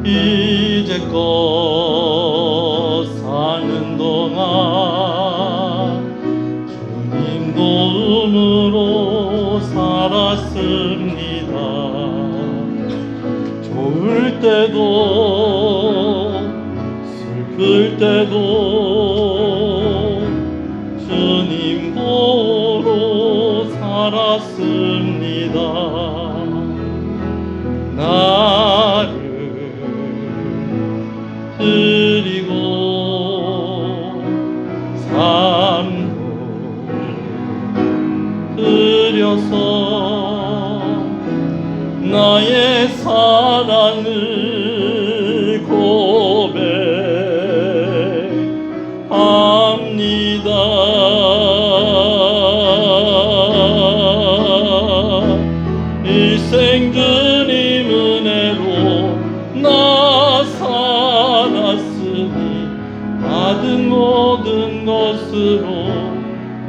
이제껏 사는 동안 주님 도움으로 살았습니다. 좋을 때도 슬플 때도 주님 보러 살았습니다. 나를 드리고 삶도 드려서 나의 사랑을 고백합니다. 일생 주님 은혜로 나 살았으니 받은 모든 것으로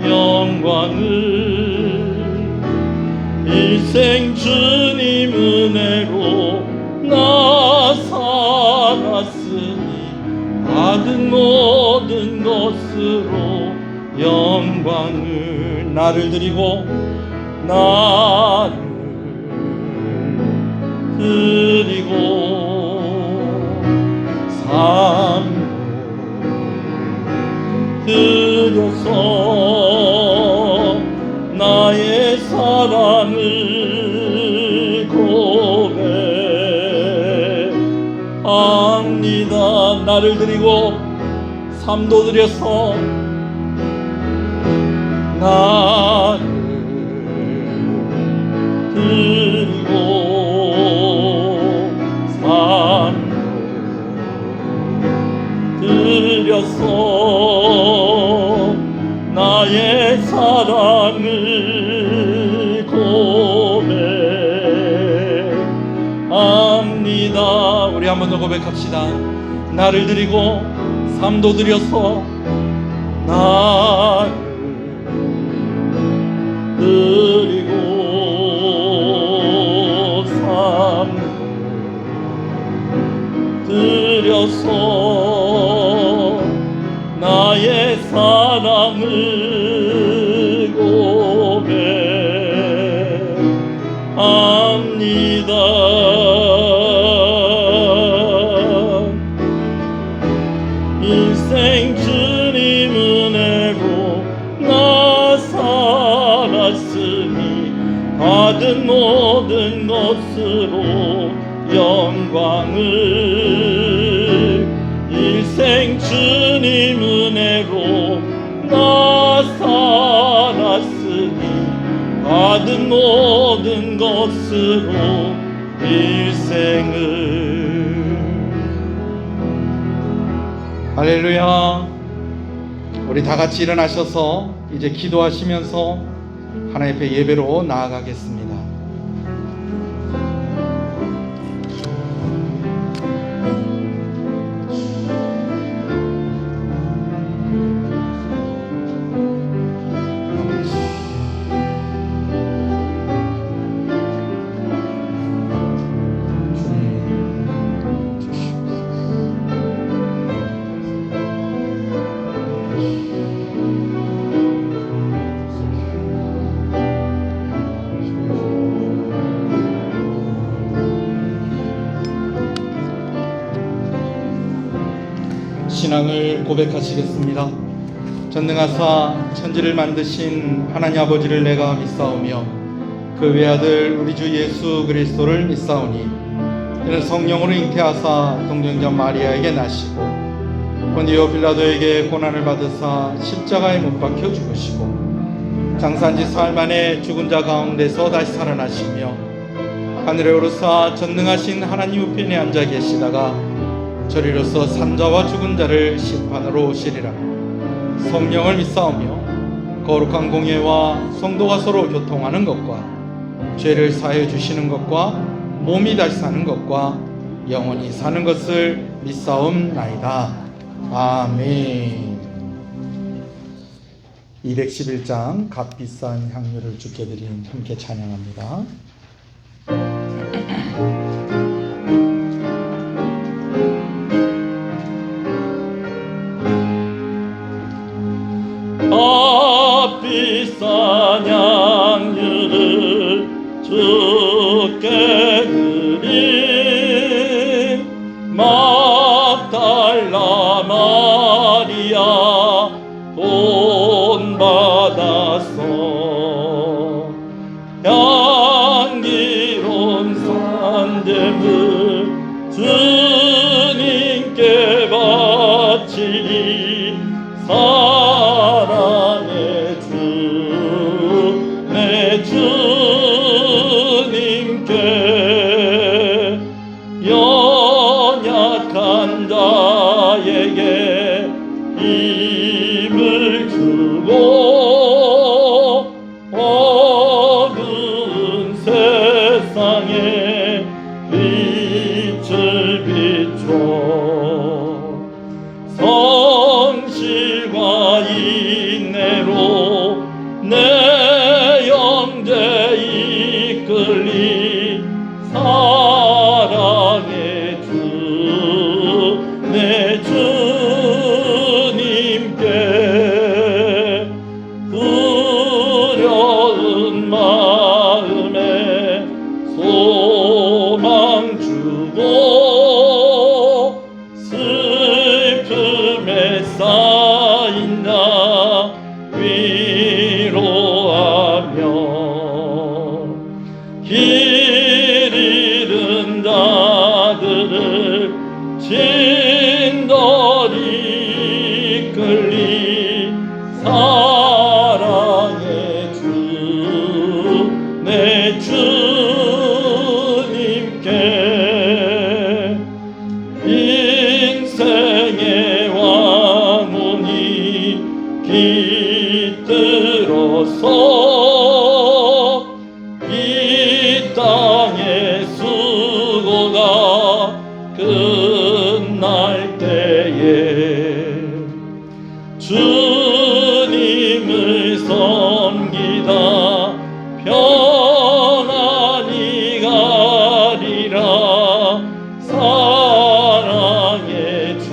영광을, 일생 주님 은혜로 나 살았으니 받은 모든 것으로 영광을, 나를 드리고 나를 드리고 삶도 드려서 나의 사랑을 고백합니다. 나를 드리고 삶도 드려서 나를 드리고 삶도 드려서 나의 사랑을 고백합니다. 우리 한 번 더 고백합시다. 나를 드리고 삶도 드려서 나를 드리고 삶도 드려서 나의 사랑을 고백합니다. 인생 주님 은혜로 나 살았으니 받은 모든 것으로 영광을, 일생 주님 은혜로 나 살았으니 받은 모든 것으로 일생을. 할렐루야. 우리 다 같이 일어나셔서 이제 기도하시면서 하나님 앞에 예배로 나아가겠습니다. 신앙을 고백하시겠습니다. 전능하사 천지를 만드신 하나님 아버지를 내가 믿사오며 그 외아들 우리 주 예수 그리스도를 믿사오니 이는 성령으로 잉태하사 동정자 마리아에게 나시고 본디오 빌라도에게 고난을 받으사 십자가에 못 박혀 죽으시고 장사한지 사흘 만에 죽은 자 가운데서 다시 살아나시며 하늘에 오르사 전능하신 하나님 우편에 앉아 계시다가 저리로서 산자와 죽은 자를 심판으로 오시리라. 성령을 믿사오며 거룩한 공예와 성도가 서로 교통하는 것과 죄를 사해 주시는 것과 몸이 다시 사는 것과 영원히 사는 것을 믿사옵나이다. 아멘. 211장 값비싼 향유를 주께 드린 함께 찬양합니다. 주님께 바치리 사랑의 주 내 주님께 연약한 자에게 힘을 주고 어두운 세상에 빛을 비춰 성실과 인내로 내 영제 이끌리 사랑의 주 내 주님께 두려운 마음에 소망 주고 슬픔에 쌓인 자 위로하며 길 잃은 자들을 진더리 이끌리 사랑의 주 내 주님께 인생의 왕문이 깃들어서 이 땅의 수고가 끝날 때에 주님을 섬기다 평안히 가리라 사랑의 주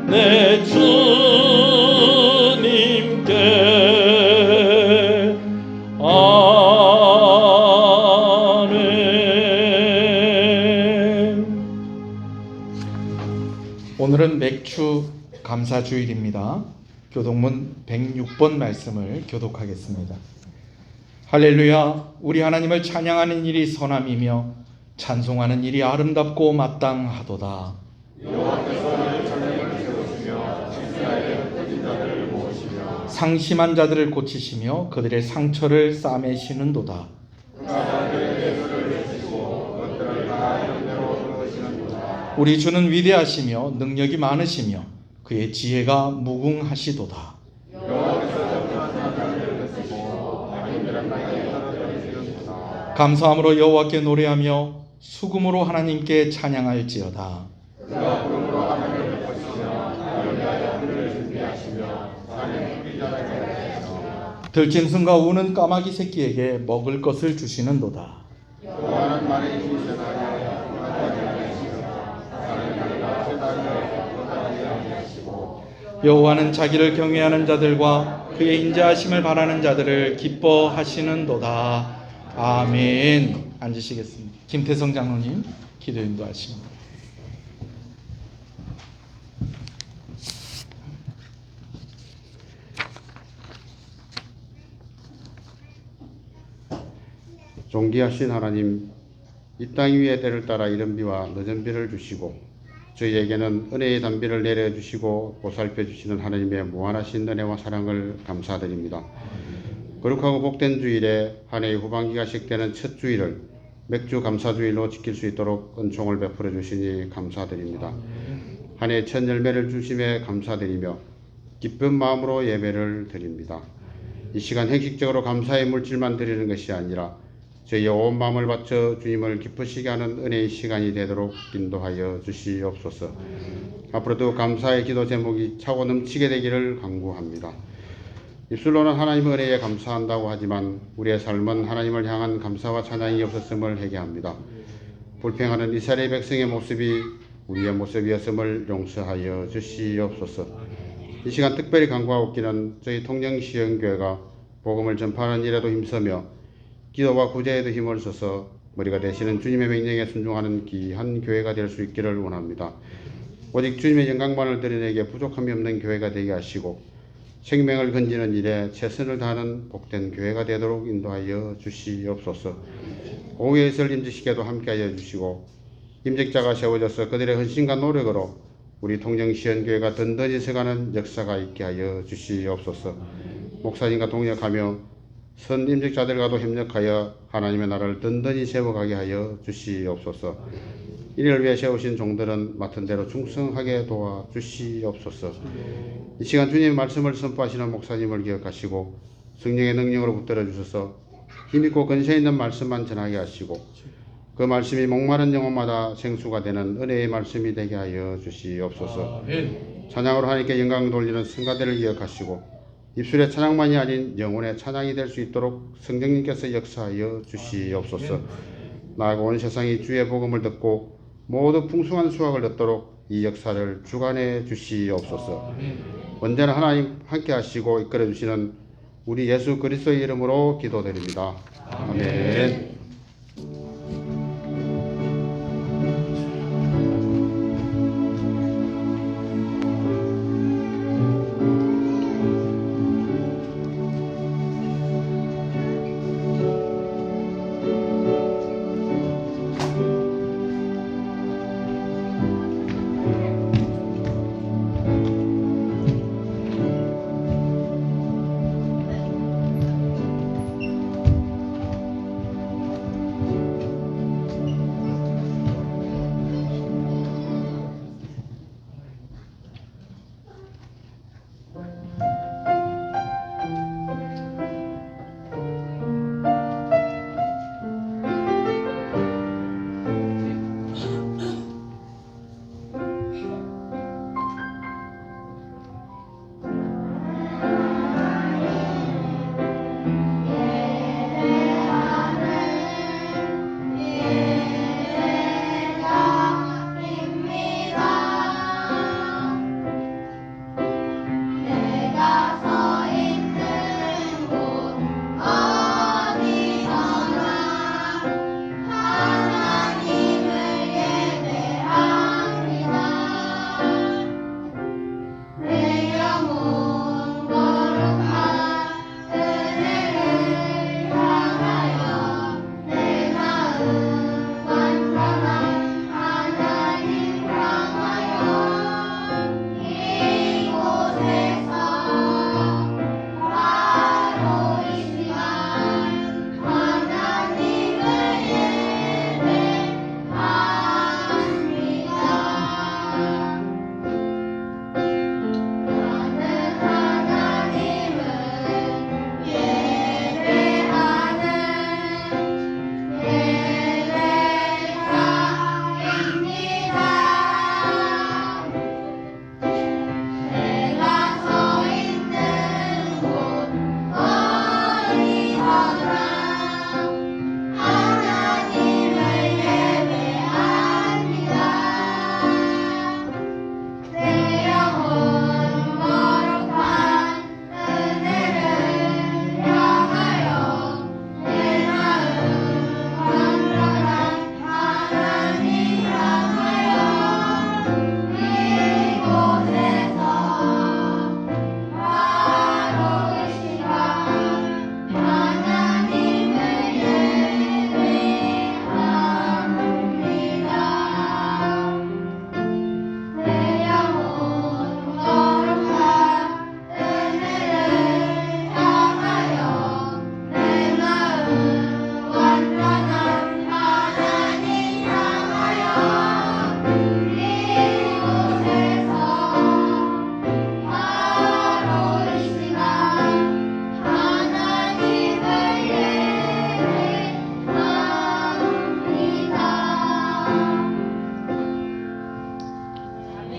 내 주님께 아멘. 오늘은 맥주 감사주일입니다. 교독문 106번 말씀을 교독하겠습니다. 할렐루야. 우리 하나님을 찬양하는 일이 선함이며 찬송하는 일이 아름답고 마땅하도다. 상심한 자들을 고치시며 그들의 상처를 싸매시는도다. 우리 주는 위대하시며 능력이 많으시며 그의 지혜가 무궁하시도다. 감사함으로 여호와께 노래하며 수금으로 하나님께 찬양할지어다. 들짐승과 우는 까마귀 새끼에게 먹을 것을 주시는도다. 여호와는 자기를 경외하는 자들과 그의 인자하심을 바라는 자들을 기뻐하시는도다. 아멘. 앉으시겠습니다. 김태성 장로님 기도 인도하십니다. 존귀하신 하나님, 이 땅 위에 때를 따라 이른 비와 늦은 비를 주시고 저희에게는 은혜의 단비를 내려주시고 보살펴 주시는 하나님의 무한하신 은혜와 사랑을 감사드립니다. 거룩하고 복된 주일에 한 해의 후반기가 시작되는 첫 주일을 맥주 감사주일로 지킬 수 있도록 은총을 베풀어 주시니 감사드립니다. 한 해의 첫 열매를 주심에 감사드리며 기쁜 마음으로 예배를 드립니다. 이 시간 행식적으로 감사의 물질만 드리는 것이 아니라 저희의 온 마음을 바쳐 주님을 기쁘시게 하는 은혜의 시간이 되도록 인도하여 주시옵소서. 앞으로도 감사의 기도 제목이 차고 넘치게 되기를 간구합니다. 입술로는 하나님의 은혜에 감사한다고 하지만 우리의 삶은 하나님을 향한 감사와 찬양이 없었음을 회개합니다. 불평하는 이스라엘 백성의 모습이 우리의 모습이었음을 용서하여 주시옵소서. 이 시간 특별히 간구하옵기는 저희 통영시흥교회가 복음을 전파하는 일에도 힘쓰며 기도와 구제에도 힘을 써서 머리가 되시는 주님의 명령에 순종하는 귀한 교회가 될 수 있기를 원합니다. 오직 주님의 영광만을 드러내기에 부족함이 없는 교회가 되게 하시고 생명을 건지는 일에 최선을 다하는 복된 교회가 되도록 인도하여 주시옵소서. 오후의 예설 임지식에도 함께하여 주시고 임직자가 세워져서 그들의 헌신과 노력으로 우리 통정시연교회가 든든히 서가는 역사가 있게 하여 주시옵소서. 목사님과 동역하며 선 임직자들과도 협력하여 하나님의 나라를 든든히 세워가게 하여 주시옵소서. 이를 위해 세우신 종들은 맡은 대로 충성하게 도와 주시옵소서. 이 시간 주님의 말씀을 선포하시는 목사님을 기억하시고 성령의 능력으로 붙들어 주셔서 힘있고 근세 있는 말씀만 전하게 하시고 그 말씀이 목마른 영혼마다 생수가 되는 은혜의 말씀이 되게 하여 주시옵소서. 찬양으로 하나님께 영광 돌리는 성가대를 기억하시고 입술의 찬양만이 아닌 영혼의 찬양이 될 수 있도록 성령님께서 역사하여 주시옵소서. 나아가 온 세상이 주의 복음을 듣고 모두 풍성한 수확을 얻도록 이 역사를 주관해 주시옵소서. 언제나 하나님 함께 하시고 이끌어 주시는 우리 예수 그리스도의 이름으로 기도드립니다. 아멘.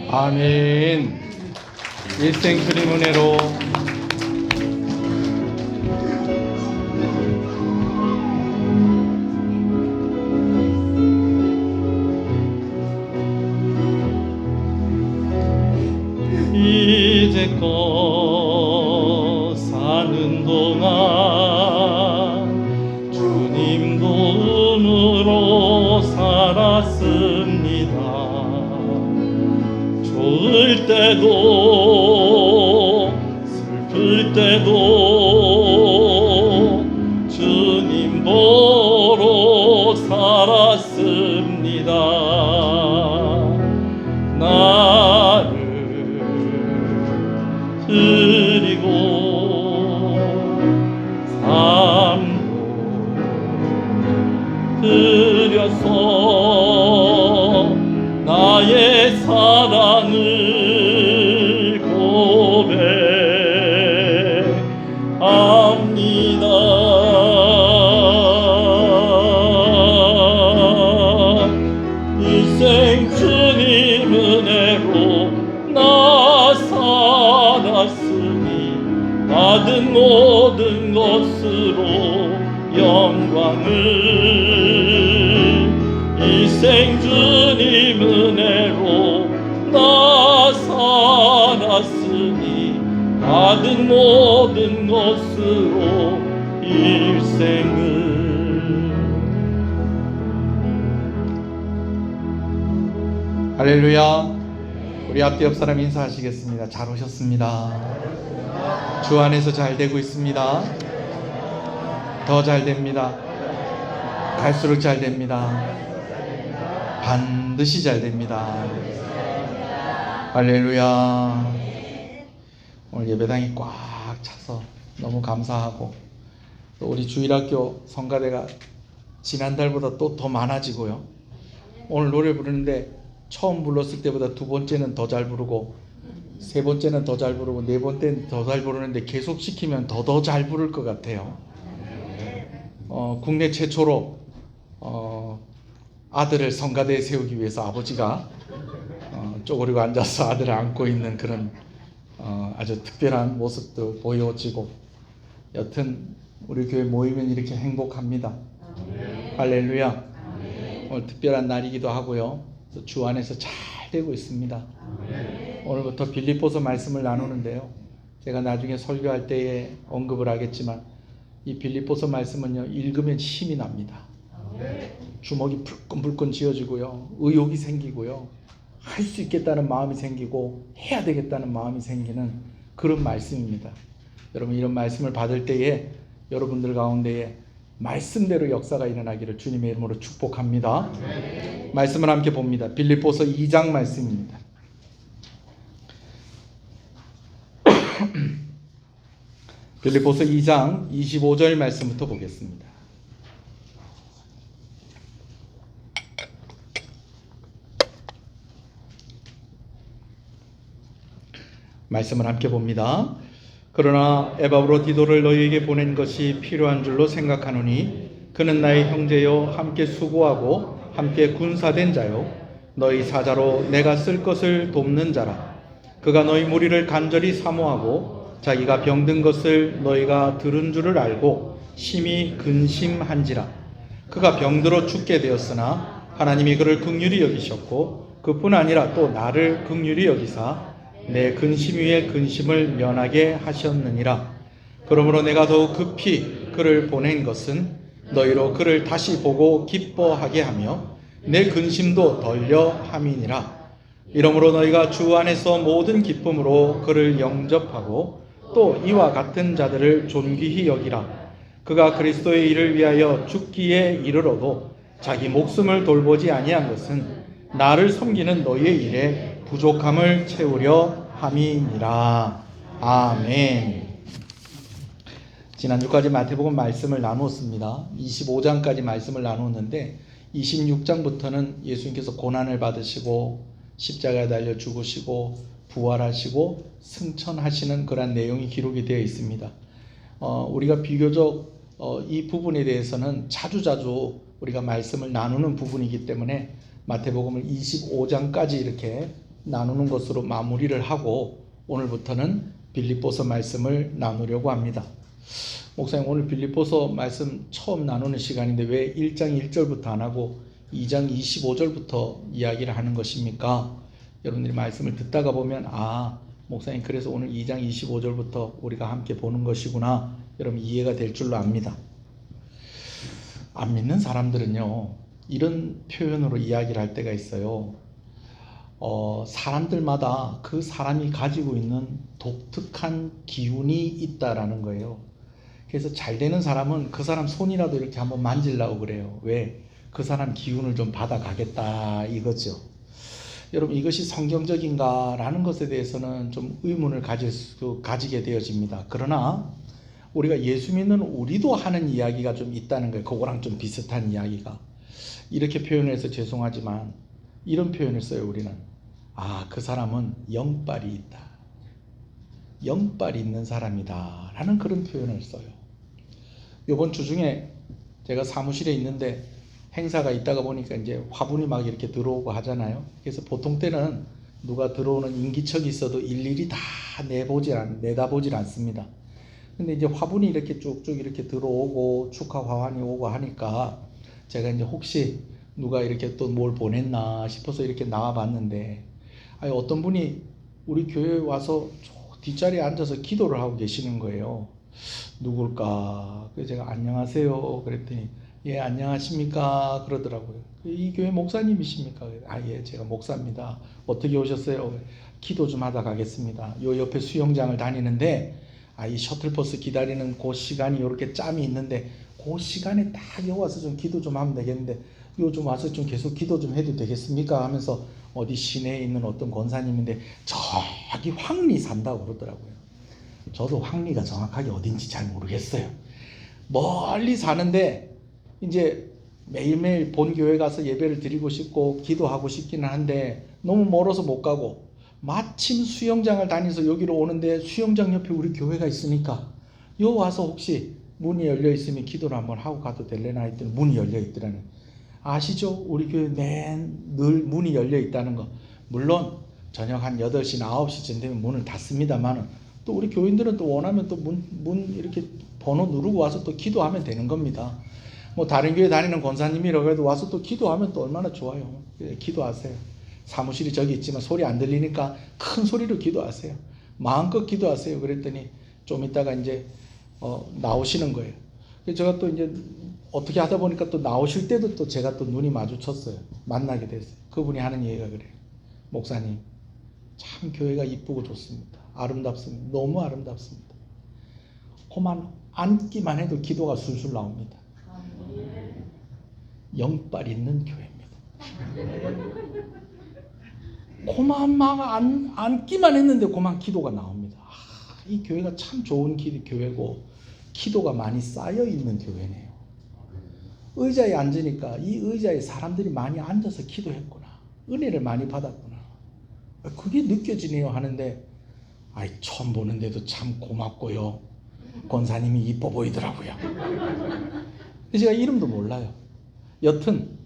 아멘. 일생 주님 은혜로 이제껏 사는 동안 주님 도움으로 살았습니다. 좋을 때도 슬플 때도 주님 보러 살았습니다. 일생 주님 은혜로 나 살았으니 받은 모든 것으로 영광을 일생 주님 은혜로 나 살았으니 받은 모든 것으로 일생을 할렐루야. 우리 앞뒤 옆 사람 인사하시겠습니다. 잘 오셨습니다. 주 안에서 잘 되고 있습니다. 더 잘 됩니다. 갈수록 잘 됩니다. 반드시 잘 됩니다. 할렐루야. 오늘 예배당이 꽉 차서 너무 감사하고, 또 우리 주일학교 성가대가 지난달보다 또 더 많아지고요. 오늘 노래 부르는데 처음 불렀을 때보다 두 번째는 더 잘 부르고, 세 번째는 더 잘 부르고, 네 번째는 더 잘 부르는데 계속 시키면 더 잘 부를 것 같아요. 국내 최초로 아들을 성가대에 세우기 위해서 아버지가 쪼그리고 앉아서 아들을 안고 있는 그런 아주 특별한 모습도 보여지고, 여튼 우리 교회 모이면 이렇게 행복합니다. 할렐루야. 오늘 특별한 날이기도 하고요. 또 주 안에서 잘 되고 있습니다. 오늘부터 빌립보서 말씀을 나누는데요, 제가 나중에 설교할 때에 언급을 하겠지만 이 빌립보서 말씀은요, 읽으면 힘이 납니다. 주먹이 불끈불끈 쥐어지고요, 의욕이 생기고요, 할 수 있겠다는 마음이 생기고 해야 되겠다는 마음이 생기는 그런 말씀입니다. 여러분, 이런 말씀을 받을 때에 여러분들 가운데에 말씀대로 역사가 일어나기를 주님의 이름으로 축복합니다. 말씀을 함께 봅니다. 빌립보서 2장 말씀입니다. 빌립보서 2장 25절 말씀부터 보겠습니다. 말씀을 함께 봅니다. 그러나 에바브로디도를 너희에게 보낸 것이 필요한 줄로 생각하노니 그는 나의 형제요 함께 수고하고 함께 군사된 자요 너희 사자로 내가 쓸 것을 돕는 자라. 그가 너희 무리를 간절히 사모하고 자기가 병든 것을 너희가 들은 줄을 알고 심히 근심한지라. 그가 병들어 죽게 되었으나 하나님이 그를 긍휼히 여기셨고 그뿐 아니라 또 나를 긍휼히 여기사 내 근심 위에 근심을 면하게 하셨느니라. 그러므로 내가 더욱 급히 그를 보낸 것은 너희로 그를 다시 보고 기뻐하게 하며 내 근심도 덜려 함이니라. 이러므로 너희가 주 안에서 모든 기쁨으로 그를 영접하고 또 이와 같은 자들을 존귀히 여기라. 그가 그리스도의 일을 위하여 죽기에 이르러도 자기 목숨을 돌보지 아니한 것은 나를 섬기는 너희의 일에 부족함을 채우려 함이니라. 아멘. 지난주까지 마태복음 말씀을 나누었습니다. 25장까지 말씀을 나누었는데 26장부터는 예수님께서 고난을 받으시고 십자가에 달려 죽으시고 부활하시고 승천하시는 그런 내용이 기록이 되어 있습니다. 우리가 비교적 이 부분에 대해서는 자주자주 우리가 말씀을 나누는 부분이기 때문에 마태복음을 25장까지 이렇게 나누는 것으로 마무리를 하고 오늘부터는 빌립보서 말씀을 나누려고 합니다. 목사님, 오늘 빌립보서 말씀 처음 나누는 시간인데 왜 1장 1절부터 안 하고 2장 25절부터 이야기를 하는 것입니까? 여러분들이 말씀을 듣다가 보면 목사님 그래서 오늘 2장 25절부터 우리가 함께 보는 것이구나, 여러분 이해가 될 줄로 압니다. 안 믿는 사람들은요 이런 표현으로 이야기를 할 때가 있어요. 사람들마다 그 사람이 가지고 있는 독특한 기운이 있다라는 거예요. 그래서 잘 되는 사람은 그 사람 손이라도 이렇게 한번 만지려고 그래요. 왜? 그 사람 기운을 좀 받아가겠다 이거죠. 여러분, 이것이 성경적인가 라는 것에 대해서는 좀 의문을 가지게 되어집니다. 그러나 우리가 예수 믿는 우리도 하는 이야기가 좀 있다는 거예요. 그거랑 좀 비슷한 이야기가. 이렇게 표현해서 죄송하지만 이런 표현을 써요. 우리는 그 사람은 영빨이 있다, 영빨이 있는 사람이다 라는 그런 표현을 써요. 이번 주 중에 제가 사무실에 있는데 행사가 있다가 보니까 이제 화분이 막 이렇게 들어오고 하잖아요. 그래서 보통 때는 누가 들어오는 인기척이 있어도 일일이 다 내다보질 않습니다. 근데 이제 화분이 이렇게 쭉쭉 이렇게 들어오고 축하 화환이 오고 하니까 제가 이제 혹시 누가 이렇게 또 뭘 보냈나 싶어서 이렇게 나와봤는데, 아니 어떤 분이 우리 교회에 와서 저 뒷자리에 앉아서 기도를 하고 계시는 거예요. 누굴까? 그래서 제가 안녕하세요 그랬더니 예 안녕하십니까 그러더라고요. 이 교회 목사님이십니까? 아 예 제가 목사입니다. 어떻게 오셨어요? 기도 좀 하다 가겠습니다. 요 옆에 수영장을 다니는데 이 셔틀버스 기다리는 그 시간이 이렇게 짬이 있는데 그 시간에 딱 요 와서 좀 기도 좀 하면 되겠는데 요 좀 와서 좀 계속 기도 좀 해도 되겠습니까? 하면서 어디 시내에 있는 어떤 권사님인데 저기 황리 산다고 그러더라고요. 저도 황리가 정확하게 어딘지 잘 모르겠어요. 멀리 사는데 이제 매일매일 본 교회 가서 예배를 드리고 싶고 기도하고 싶기는 한데 너무 멀어서 못 가고, 마침 수영장을 다니면서 여기로 오는데 수영장 옆에 우리 교회가 있으니까 요 와서 혹시 문이 열려 있으면 기도를 한번 하고 가도 될래나 했더니 문이 열려 있더라는. 아시죠? 우리 교회 늘 문이 열려 있다는 거. 물론 저녁 한 8시나 9시쯤 되면 문을 닫습니다만은 또 우리 교인들은 또 원하면 또 문 이렇게 번호 누르고 와서 또 기도하면 되는 겁니다. 뭐 다른 교회 다니는 권사님이라고 해도 와서 또 기도하면 또 얼마나 좋아요. 기도하세요. 사무실이 저기 있지만 소리 안 들리니까 큰 소리로 기도하세요. 마음껏 기도하세요. 그랬더니 좀 이따가 이제 나오시는 거예요. 그래서 제가 또 이제 어떻게 하다 보니까 또 나오실 때도 또 제가 또 눈이 마주쳤어요. 만나게 됐어요. 그분이 하는 얘기가 그래요. 목사님, 참 교회가 이쁘고 좋습니다. 아름답습니다. 너무 아름답습니다. 그만 앉기만 해도 기도가 술술 나옵니다. 영빨 있는 교회입니다. 그만 막 앉기만 했는데 그만 기도가 나옵니다. 이 교회가 참 좋은 교회고 기도가 많이 쌓여 있는 교회네요. 의자에 앉으니까 이 의자에 사람들이 많이 앉아서 기도했구나. 은혜를 많이 받았구나. 그게 느껴지네요 하는데, 처음 보는데도 참 고맙고요. 권사님이 이뻐 보이더라고요. 제가 이름도 몰라요. 여튼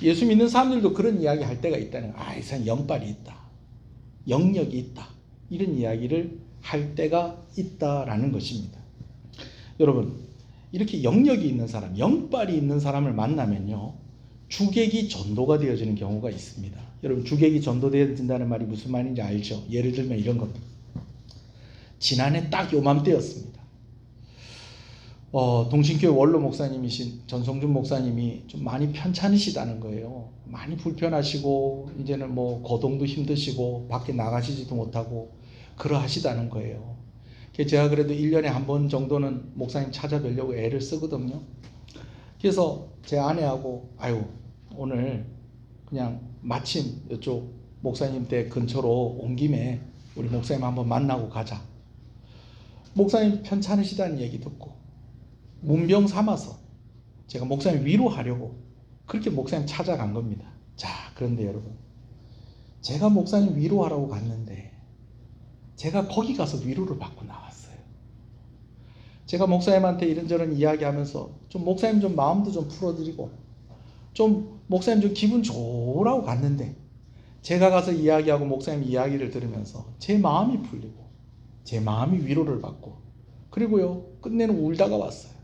예수 믿는 사람들도 그런 이야기 할 때가 있다는 거예요. 이 사람 영빨이 있다. 영역이 있다. 이런 이야기를 할 때가 있다라는 것입니다. 여러분, 이렇게 영역이 있는 사람, 영빨이 있는 사람을 만나면요, 주객이 전도가 되어지는 경우가 있습니다. 여러분, 주객이 전도되어진다는 말이 무슨 말인지 알죠? 예를 들면 이런 겁니다. 지난해 딱 요맘때였습니다. 동신교회 원로 목사님이신 전성준 목사님이 좀 많이 편찮으시다는 거예요. 많이 불편하시고 이제는 뭐 거동도 힘드시고 밖에 나가시지도 못하고 그러하시다는 거예요. 제가 그래도 1년에 한 번 정도는 목사님 찾아뵈려고 애를 쓰거든요. 그래서 제 아내하고 오늘 그냥 마침 이쪽 목사님 댁 근처로 온 김에 우리 목사님 한번 만나고 가자. 목사님 편찮으시다는 얘기 듣고 문병 삼아서 제가 목사님 위로하려고 그렇게 목사님 찾아간 겁니다. 자, 그런데 여러분, 제가 목사님 위로하라고 갔는데 제가 거기 가서 위로를 받고 나왔어요. 제가 목사님한테 이런저런 이야기하면서 좀 목사님 좀 마음도 좀 풀어드리고 좀 목사님 좀 기분 좋으라고 갔는데, 제가 가서 이야기하고 목사님 이야기를 들으면서 제 마음이 풀리고 제 마음이 위로를 받고, 그리고요 끝내는 울다가 왔어요.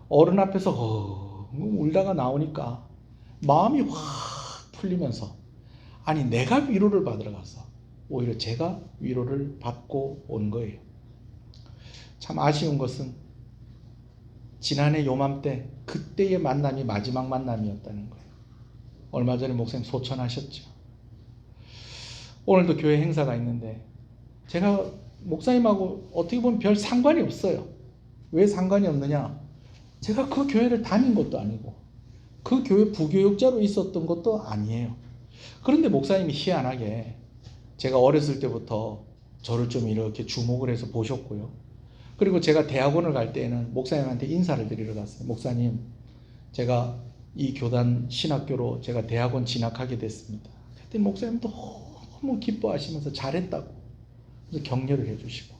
어른 앞에서 울다가 나오니까 마음이 확 풀리면서, 내가 위로를 받으러 가서 오히려 제가 위로를 받고 온 거예요. 참 아쉬운 것은 지난해 요맘때 그때의 만남이 마지막 만남이었다는 거예요. 얼마 전에 목사님 소천하셨죠. 오늘도 교회 행사가 있는데 제가 목사님하고 어떻게 보면 별 상관이 없어요. 왜 상관이 없느냐? 제가 그 교회를 다닌 것도 아니고 그 교회 부교육자로 있었던 것도 아니에요. 그런데 목사님이 희한하게 제가 어렸을 때부터 저를 좀 이렇게 주목을 해서 보셨고요. 그리고 제가 대학원을 갈 때에는 목사님한테 인사를 드리러 갔어요. 목사님, 제가 이 교단 신학교로 제가 대학원 진학하게 됐습니다. 그때 목사님 너무 기뻐하시면서 잘했다고 그래서 격려를 해주시고,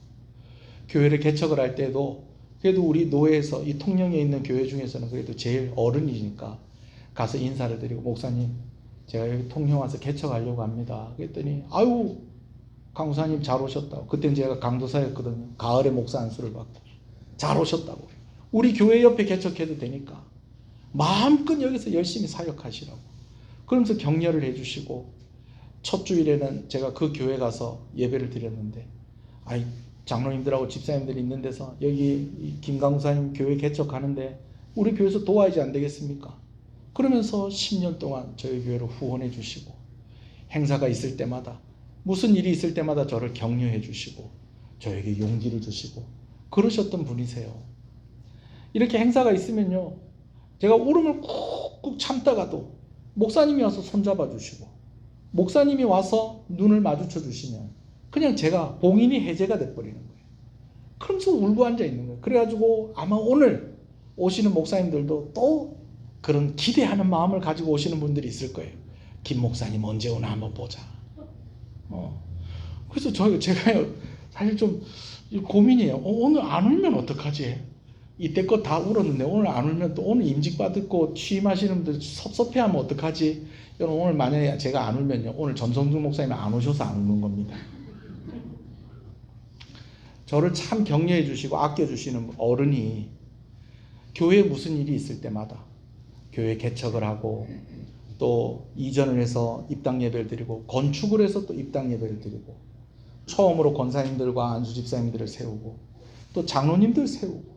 교회를 개척을 할 때도 그래도 우리 노회에서 이 통영에 있는 교회 중에서는 그래도 제일 어른이니까 가서 인사를 드리고 목사님 제가 여기 통영 와서 개척하려고 합니다. 그랬더니 아유 강우사님 잘 오셨다고. 그때는 제가 강도사였거든요. 가을에 목사 안수를 받고 잘 오셨다고. 우리 교회 옆에 개척해도 되니까 마음껏 여기서 열심히 사역하시라고. 그러면서 격려를 해주시고 첫 주일에는 제가 그 교회 가서 예배를 드렸는데 아이 장로님들하고 집사님들이 있는 데서 여기 김강사님 교회 개척하는데 우리 교회에서 도와야지 안 되겠습니까? 그러면서 10년 동안 저희 교회로 후원해 주시고 행사가 있을 때마다 무슨 일이 있을 때마다 저를 격려해 주시고 저에게 용기를 주시고 그러셨던 분이세요. 이렇게 행사가 있으면요 제가 울음을 꾹꾹 참다가도 목사님이 와서 손잡아 주시고 목사님이 와서 눈을 마주쳐 주시면 그냥 제가 봉인이 해제가 돼버리는 거예요. 그러면서 울고 앉아 있는 거예요. 그래가지고 아마 오늘 오시는 목사님들도 또 그런 기대하는 마음을 가지고 오시는 분들이 있을 거예요. 김 목사님 언제 오나 한번 보자. 그래서 제가 사실 좀 고민이에요. 오늘 안 울면 어떡하지? 이때껏 다 울었는데 오늘 안 울면 또 오늘 임직 받고 취임하시는 분들 섭섭해하면 어떡하지? 여러분 오늘 만약에 제가 안 울면요 오늘 전성중 목사님이 안 오셔서 안 우는 겁니다. 저를 참 격려해 주시고 아껴 주시는 어른이 교회에 무슨 일이 있을 때마다 교회 개척을 하고 또 이전을 해서 입당 예배를 드리고 건축을 해서 또 입당 예배를 드리고 처음으로 권사님들과 안수 집사님들을 세우고 또 장로님들 세우고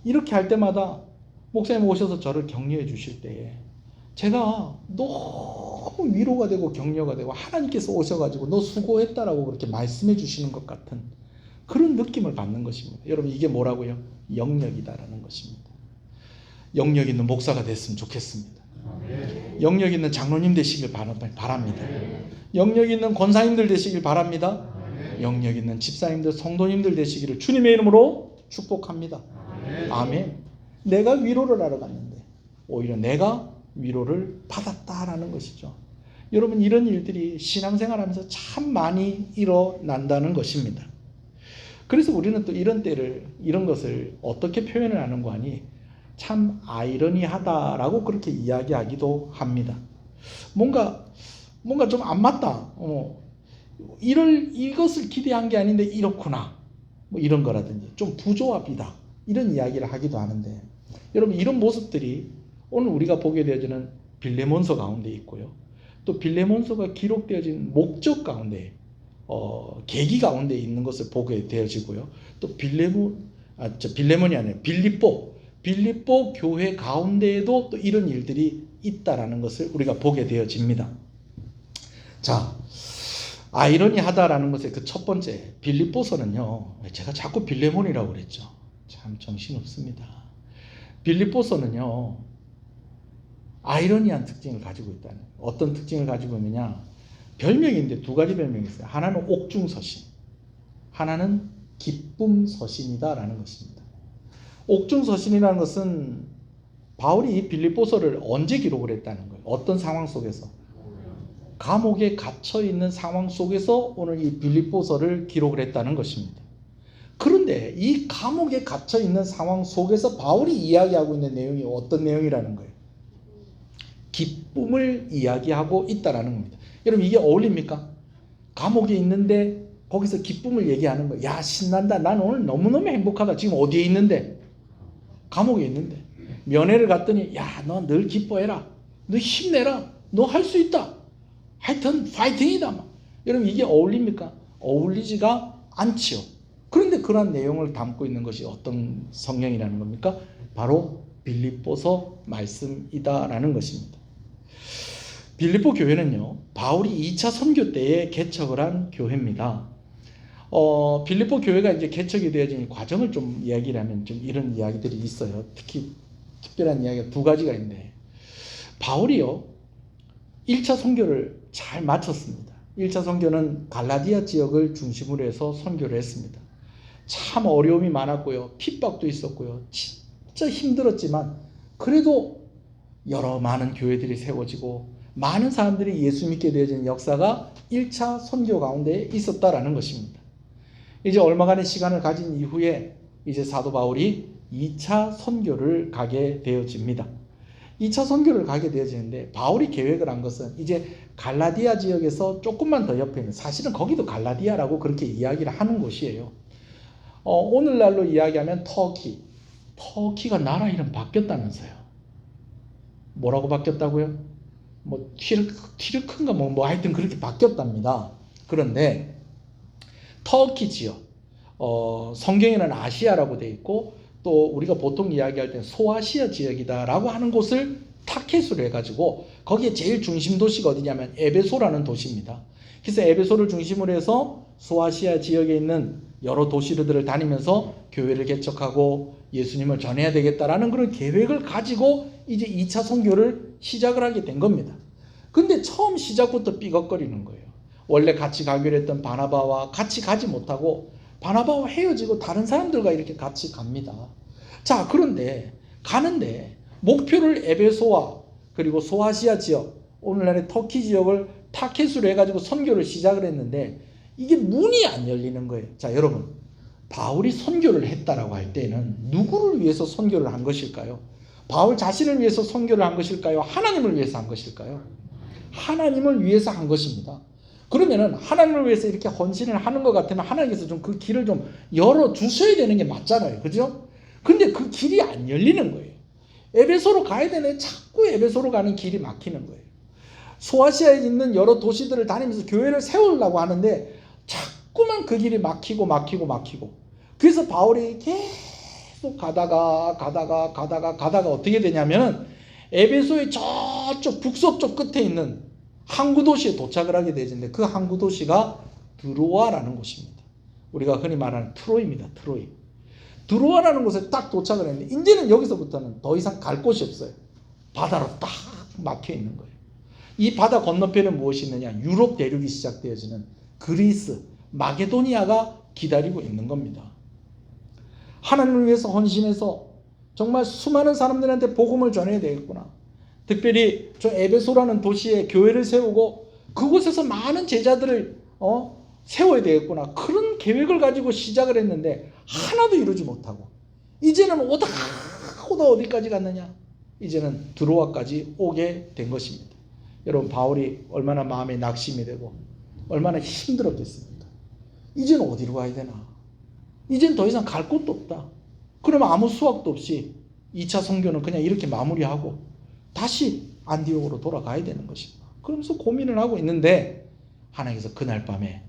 이렇게 할 때마다 목사님 오셔서 저를 격려해 주실 때에 제가 너무 위로가 되고 격려가 되고 하나님께서 오셔가지고 너 수고했다라고 그렇게 말씀해 주시는 것 같은 그런 느낌을 받는 것입니다. 여러분 이게 뭐라고요? 영역이다라는 것입니다. 영역 있는 목사가 됐으면 좋겠습니다. 영역 있는 장로님 되시길 바랍니다. 영역 있는 권사님들 되시길 바랍니다. 영역 있는 집사님들, 성도님들 되시기를 주님의 이름으로 축복합니다. 아멘. 내가 위로를 하러 갔는데 오히려 내가 위로를 받았다라는 것이죠. 여러분 이런 일들이 신앙생활하면서 참 많이 일어난다는 것입니다. 그래서 우리는 또 이런 때를 이런 것을 어떻게 표현을 하는가 하니 참 아이러니하다라고 그렇게 이야기하기도 합니다. 뭔가 좀 안 맞다. 이것을 기대한 게 아닌데 이렇구나. 뭐 이런 거라든지 좀 부조합이다. 이런 이야기를 하기도 하는데 여러분 이런 모습들이 오늘 우리가 보게 되어지는 빌레몬서 가운데 있고요. 또 빌레몬서가 기록되어진 목적 가운데 계기 가운데 있는 것을 보게 되어지고요. 또 빌레몬이 아니라 빌립보 교회 가운데에도 또 이런 일들이 있다라는 것을 우리가 보게 되어집니다. 자, 아이러니하다라는 것의 그 첫 번째 빌립보서는요. 제가 자꾸 빌레몬이라고 그랬죠. 참 정신없습니다. 빌립보서는요. 아이러니한 특징을 가지고 있다는 거예요. 어떤 특징을 가지고 있느냐? 별명인데 두 가지 별명이 있어요. 하나는 옥중서신, 하나는 기쁨서신이다라는 것입니다. 옥중서신이라는 것은 바울이 이 빌립보서를 언제 기록을 했다는 거예요. 어떤 상황 속에서? 감옥에 갇혀 있는 상황 속에서 오늘 이 빌립보서를 기록을 했다는 것입니다. 그런데 이 감옥에 갇혀 있는 상황 속에서 바울이 이야기하고 있는 내용이 어떤 내용이라는 거예요? 기쁨을 이야기하고 있다라는 겁니다. 여러분 이게 어울립니까? 감옥에 있는데 거기서 기쁨을 얘기하는 거예요. 야 신난다. 난 오늘 너무너무 행복하다. 지금 어디에 있는데? 감옥에 있는데. 면회를 갔더니 야 너 늘 기뻐해라. 너 힘내라. 너 할 수 있다. 하여튼 파이팅이다. 여러분 이게 어울립니까? 어울리지가 않지요. 그런데 그러한 내용을 담고 있는 것이 어떤 성경이라는 겁니까? 바로 빌립보서 말씀이다라는 것입니다. 빌립보 교회는요, 바울이 2차 선교 때에 개척을 한 교회입니다. 빌립보 교회가 이제 개척이 되어진 과정을 좀 이야기를 하면 좀 이런 이야기들이 있어요. 특히 특별한 이야기가 두 가지가 있는데, 바울이요, 1차 선교를 잘 마쳤습니다. 1차 선교는 갈라디아 지역을 중심으로 해서 선교를 했습니다. 참 어려움이 많았고요. 핍박도 있었고요. 진짜 힘들었지만 그래도 여러 많은 교회들이 세워지고 많은 사람들이 예수 믿게 되어진 역사가 1차 선교 가운데 있었다라는 것입니다. 이제 얼마간의 시간을 가진 이후에 이제 사도 바울이 2차 선교를 가게 되어집니다. 2차 선교를 가게 되어지는데 바울이 계획을 한 것은 이제 갈라디아 지역에서 조금만 더 옆에 있는, 사실은 거기도 갈라디아라고 그렇게 이야기를 하는 곳이에요. 오늘날로 이야기하면 터키가 나라 이름 바뀌었다면서요. 뭐라고 바뀌었다고요? 뭐 티르크인가 뭐 하여튼 그렇게 바뀌었답니다. 그런데 터키 지역, 성경에는 아시아라고 되어 있고 또 우리가 보통 이야기할 때 소아시아 지역이다라고 하는 곳을 타켓으로 해가지고 거기에 제일 중심 도시가 어디냐면 에베소라는 도시입니다. 그래서 에베소를 중심으로 해서 소아시아 지역에 있는 여러 도시들을 다니면서 교회를 개척하고 예수님을 전해야 되겠다라는 그런 계획을 가지고 이제 2차 선교를 시작을 하게 된 겁니다. 근데 처음 시작부터 삐걱거리는 거예요. 원래 같이 가기로 했던 바나바와 같이 가지 못하고 바나바와 헤어지고 다른 사람들과 이렇게 같이 갑니다. 자, 그런데 가는데 목표를 에베소와 그리고 소아시아 지역, 오늘날의 터키 지역을 타켓으로 해가지고 선교를 시작을 했는데 이게 문이 안 열리는 거예요. 자, 여러분, 바울이 선교를 했다라고 할 때는 누구를 위해서 선교를 한 것일까요? 바울 자신을 위해서 선교를 한 것일까요? 하나님을 위해서 한 것일까요? 하나님을 위해서 한 것입니다. 그러면은 하나님을 위해서 이렇게 헌신을 하는 것 같으면 하나님께서 좀 그 길을 좀 열어 주셔야 되는 게 맞잖아요. 그죠? 근데 그 길이 안 열리는 거예요. 에베소로 가야 되는데 자꾸 에베소로 가는 길이 막히는 거예요. 소아시아에 있는 여러 도시들을 다니면서 교회를 세우려고 하는데 자꾸만 그 길이 막히고. 그래서 바울이 계속 가다가 어떻게 되냐면 에베소의 저쪽 북서쪽 끝에 있는 항구 도시에 도착을 하게 되는데 그 항구 도시가 드로아라는 곳입니다. 우리가 흔히 말하는 트로이입니다. 드로아라는 곳에 딱 도착을 했는데 이제는 여기서부터는 더 이상 갈 곳이 없어요. 바다로 딱 막혀 있는 거예요. 이 바다 건너편에 무엇이 있느냐? 유럽 대륙이 시작되어지는 그리스, 마게도니아가 기다리고 있는 겁니다. 하나님을 위해서 헌신해서 정말 수많은 사람들한테 복음을 전해야 되겠구나. 특별히 저 에베소라는 도시에 교회를 세우고 그곳에서 많은 제자들을 세워야 되겠구나. 그런 계획을 가지고 시작을 했는데 하나도 이루지 못하고 이제는 오다 어디까지 갔느냐? 이제는 드로아까지 오게 된 것입니다. 여러분, 바울이 얼마나 마음에 낙심이 되고 얼마나 힘들었겠습니까? 이제는 어디로 가야 되나? 이제는 더 이상 갈 곳도 없다. 그러면 아무 수확도 없이 2차 선교는 그냥 이렇게 마무리하고 다시 안디옥으로 돌아가야 되는 것입니다. 그러면서 고민을 하고 있는데 하나님께서 그날 밤에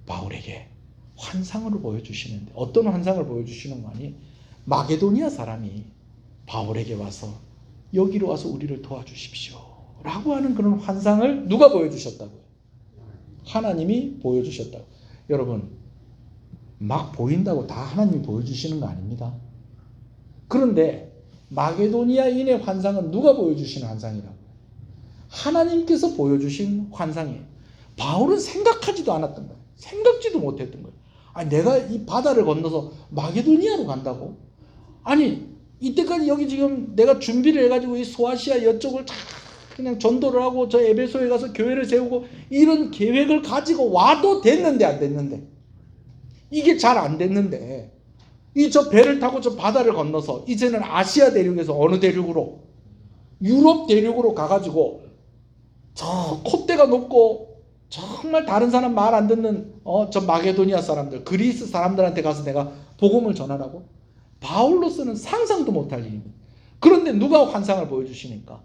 바울에게 환상을 보여주시는데 어떤 환상을 보여주시는 거니? 마게도니아 사람이 바울에게 와서 여기로 와서 우리를 도와주십시오 라고 하는 그런 환상을 누가 보여주셨다고요? 하나님이 보여주셨다고. 여러분, 막 보인다고 다 하나님이 보여주시는 거 아닙니다. 그런데 마게도니아인의 환상은 누가 보여주시는 환상이라고요? 하나님께서 보여주신 환상이에요. 바울은 생각하지도 않았던 거예요. 생각지도 못했던 거예요. 아니, 내가 이 바다를 건너서 마게도니아로 간다고? 아니, 이때까지 여기 지금 내가 준비를 해가지고 이 소아시아 이쪽을 다 그냥 전도를 하고 저 에베소에 가서 교회를 세우고 이런 계획을 가지고 와도 됐는데 안 됐는데 이게 잘 안 됐는데 이 저 배를 타고 저 바다를 건너서 이제는 아시아 대륙에서 어느 대륙으로? 유럽 대륙으로 가가지고 저 콧대가 높고 정말 다른 사람 말 안 듣는 저 마게도니아 사람들, 그리스 사람들한테 가서 내가 복음을 전하라고? 바울로서는 상상도 못할 일입니다. 그런데 누가 환상을 보여주시니까?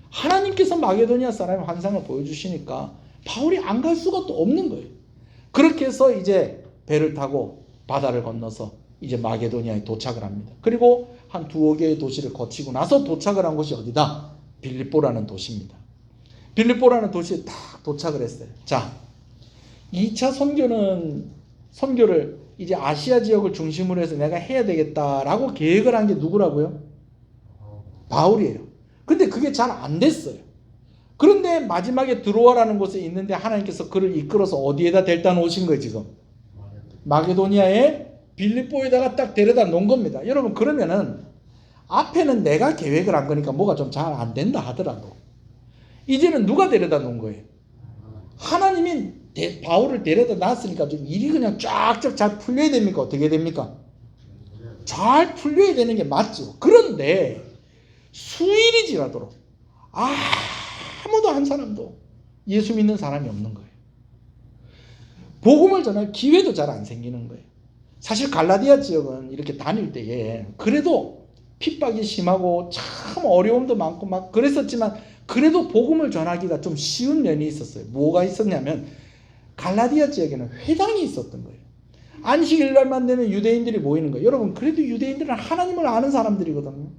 하나님께서 마게도니아 사람의 환상을 보여주시니까 바울이 안 갈 수가 또 없는 거예요. 그렇게 해서 이제 배를 타고 바다를 건너서 이제 마게도니아에 도착을 합니다. 그리고 한 2-5개의 도시를 거치고 나서 도착을 한 곳이 어디다? 빌립보라는 도시입니다. 빌립보라는 도시에 딱 도착을 했어요. 자, 2차 선교를 이제 아시아 지역을 중심으로 해서 내가 해야 되겠다라고 계획을 한 게 누구라고요? 바울이에요. 근데 그게 잘 안 됐어요. 그런데 마지막에 드로아라는 곳에 있는데 하나님께서 그를 이끌어서 어디에다 데려다 놓으신 거예요, 지금? 마게도니아의 빌립보에다가 딱 데려다 놓은 겁니다. 여러분, 그러면은 앞에는 내가 계획을 한 거니까 뭐가 좀 잘 안 된다 하더라도 이제는 누가 데려다 놓은 거예요? 하나님이 바울을 데려다 놨으니까 좀 일이 그냥 쫙쫙 잘 풀려야 됩니까? 어떻게 됩니까? 잘 풀려야 되는 게 맞죠. 그런데 수일이 지나도록 아무도 한 사람도 예수 믿는 사람이 없는 거예요. 복음을 전할 기회도 잘 안 생기는 거예요. 사실 갈라디아 지역은 이렇게 다닐 때에 그래도 핍박이 심하고 참 어려움도 많고 막 그랬었지만 그래도 복음을 전하기가 좀 쉬운 면이 있었어요. 뭐가 있었냐면 갈라디아 지역에는 회당이 있었던 거예요. 안식일날만 되면 유대인들이 모이는 거예요. 여러분, 그래도 유대인들은 하나님을 아는 사람들이거든요.